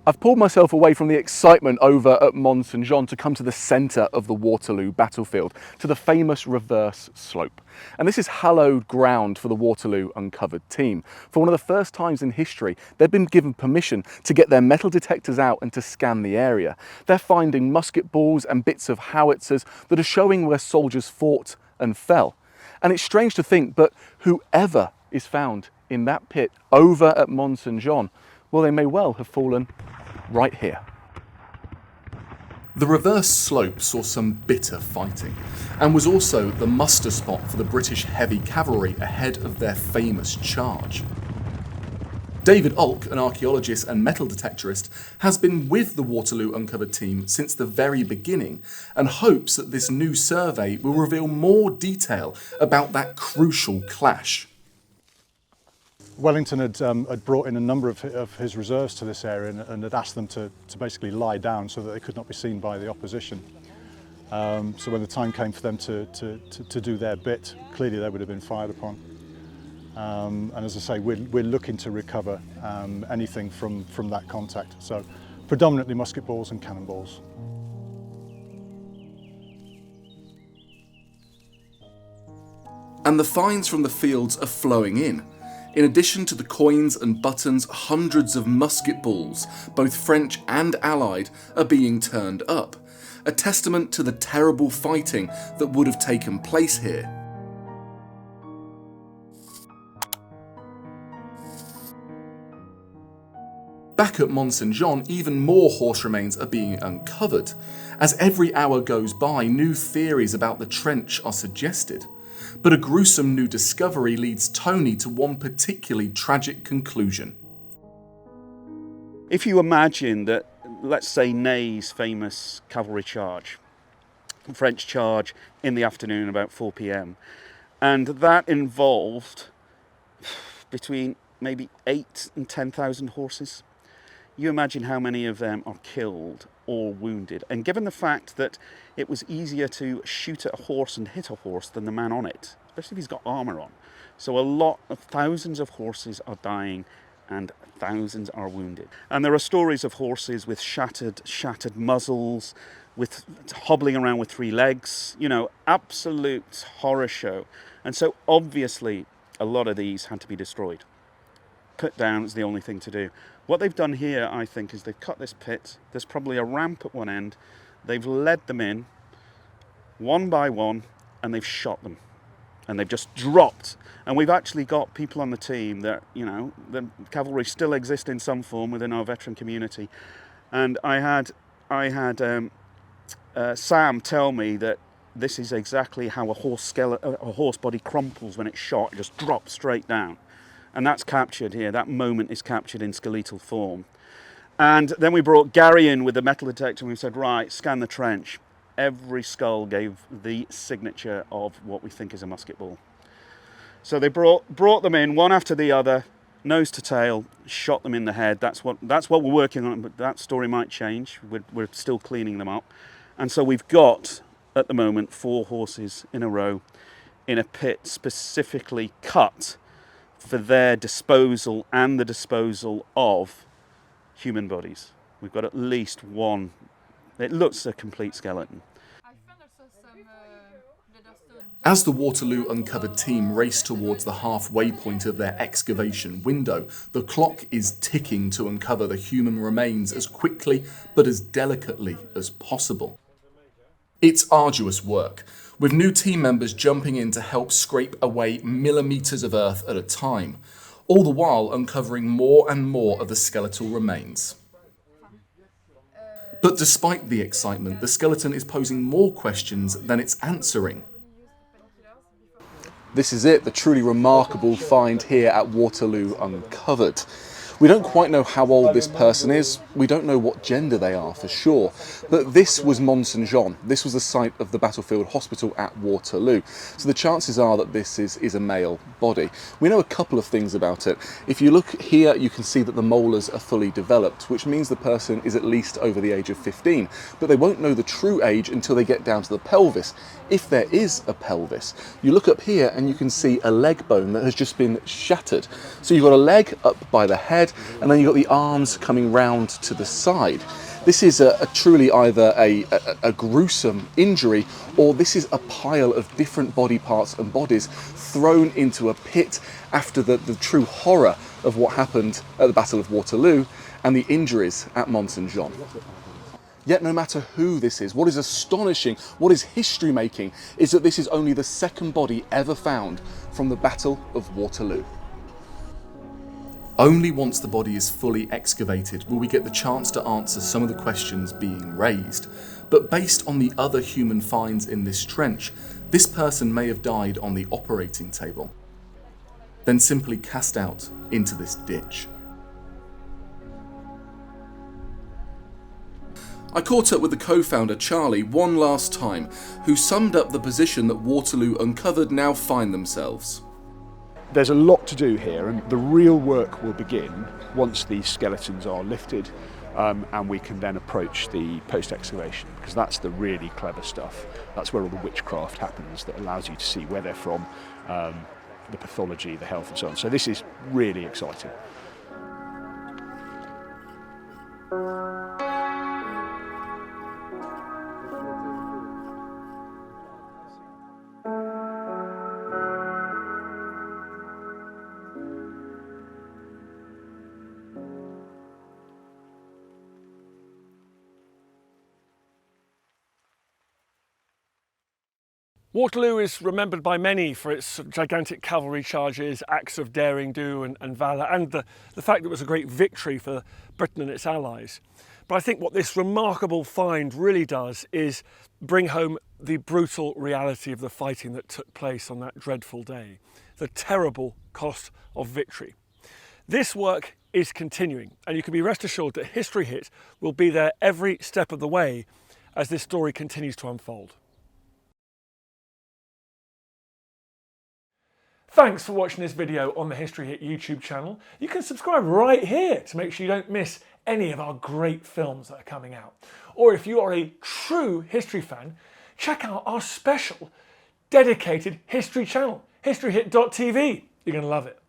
I've pulled myself away from the excitement over at Mont St Jean to come to the centre of the Waterloo battlefield, to the famous reverse slope. And this is hallowed ground for the Waterloo Uncovered team. For one of the first times in history, they've been given permission to get their metal detectors out and to scan the area. They're finding musket balls and bits of howitzers that are showing where soldiers fought and fell. And it's strange to think, but whoever is found in that pit over at Mont St Jean, well, they may well have fallen right here. The reverse slope saw some bitter fighting and was also the muster spot for the British heavy cavalry ahead of their famous charge. David Ulk, an archaeologist and metal detectorist, has been with the Waterloo Uncovered team since the very beginning and hopes that this new survey will reveal more detail about that crucial clash. Wellington had brought in a number of his reserves to this area and had asked them to basically lie down so that they could not be seen by the opposition. So when the time came for them to do their bit, clearly they would have been fired upon. And as I say, we're looking to recover anything from that contact. So predominantly musket balls and cannonballs. And the finds from the fields are flowing in. In addition to the coins and buttons, hundreds of musket balls, both French and Allied, are being turned up, a testament to the terrible fighting that would have taken place here. Back at Mont St Jean, even more horse remains are being uncovered. As every hour goes by, new theories about the trench are suggested. But a gruesome new discovery leads Tony to one particularly tragic conclusion. If you imagine that, let's say, Ney's famous cavalry charge, French charge in the afternoon about 4 p.m, and that involved between maybe 8,000 and 10,000 horses, you imagine how many of them are killed or wounded. And given the fact that it was easier to shoot at a horse and hit a horse than the man on it, especially if he's got armour on. So thousands of horses are dying and thousands are wounded. And there are stories of horses with shattered muzzles, with hobbling around with 3 legs, you know, absolute horror show. And so obviously a lot of these had to be destroyed. Cut down is the only thing to do. What they've done here, I think, is they've cut this pit. There's probably a ramp at one end. They've led them in one by one and they've shot them. And they've just dropped. And we've actually got people on the team that, you know, the cavalry still exist in some form within our veteran community. And I had Sam tell me that this is exactly how a horse body crumples when it's shot. It just drops straight down. And that's captured here. That moment is captured in skeletal form. And then we brought Gary in with the metal detector and we said, right, scan the trench. Every skull gave the signature of what we think is a musket ball. So they brought them in one after the other, nose to tail, shot them in the head. That's what we're working on, but that story might change. We're still cleaning them up. And so we've got, at the moment, 4 horses in a row in a pit specifically cut for their disposal and the disposal of human bodies. We've got at least one. It looks a complete skeleton. As the Waterloo Uncovered team race towards the halfway point of their excavation window, the clock is ticking to uncover the human remains as quickly but as delicately as possible. It's arduous work, with new team members jumping in to help scrape away millimetres of earth at a time, all the while uncovering more and more of the skeletal remains. But despite the excitement, the skeleton is posing more questions than it's answering. This is it, the truly remarkable find here at Waterloo Uncovered. We don't quite know how old this person is, we don't know what gender they are for sure, but this was Mont Saint Jean. This was the site of the battlefield hospital at Waterloo, so the chances are that this is a male body. We know a couple of things about it. If you look here, you can see that the molars are fully developed, which means the person is at least over the age of 15, but they won't know the true age until they get down to the pelvis, if there is a pelvis. You look up here and you can see a leg bone that has just been shattered. So you've got a leg up by the head, and then you've got the arms coming round to the side. This is a truly either a gruesome injury, or this is a pile of different body parts and bodies thrown into a pit after the true horror of what happened at the Battle of Waterloo and the injuries at Mont Saint Jean. Yet no matter who this is, what is astonishing, what is history making, is that this is only the second body ever found from the Battle of Waterloo. Only once the body is fully excavated will we get the chance to answer some of the questions being raised. But based on the other human finds in this trench, this person may have died on the operating table, then simply cast out into this ditch. I caught up with the co-founder Charlie one last time, who summed up the position that Waterloo Uncovered now find themselves. There's a lot to do here, and the real work will begin once these skeletons are lifted and we can then approach the post-excavation, because that's the really clever stuff. That's where all the witchcraft happens that allows you to see where they're from, the pathology, the health and so on. So this is really exciting. Waterloo is remembered by many for its gigantic cavalry charges, acts of daring do and valour, and the fact that it was a great victory for Britain and its allies. But I think what this remarkable find really does is bring home the brutal reality of the fighting that took place on that dreadful day, the terrible cost of victory. This work is continuing, and you can be rest assured that History Hit will be there every step of the way as this story continues to unfold. Thanks for watching this video on the History Hit YouTube channel. You can subscribe right here to make sure you don't miss any of our great films that are coming out. Or if you are a true history fan, check out our special dedicated history channel, historyhit.tv. You're going to love it.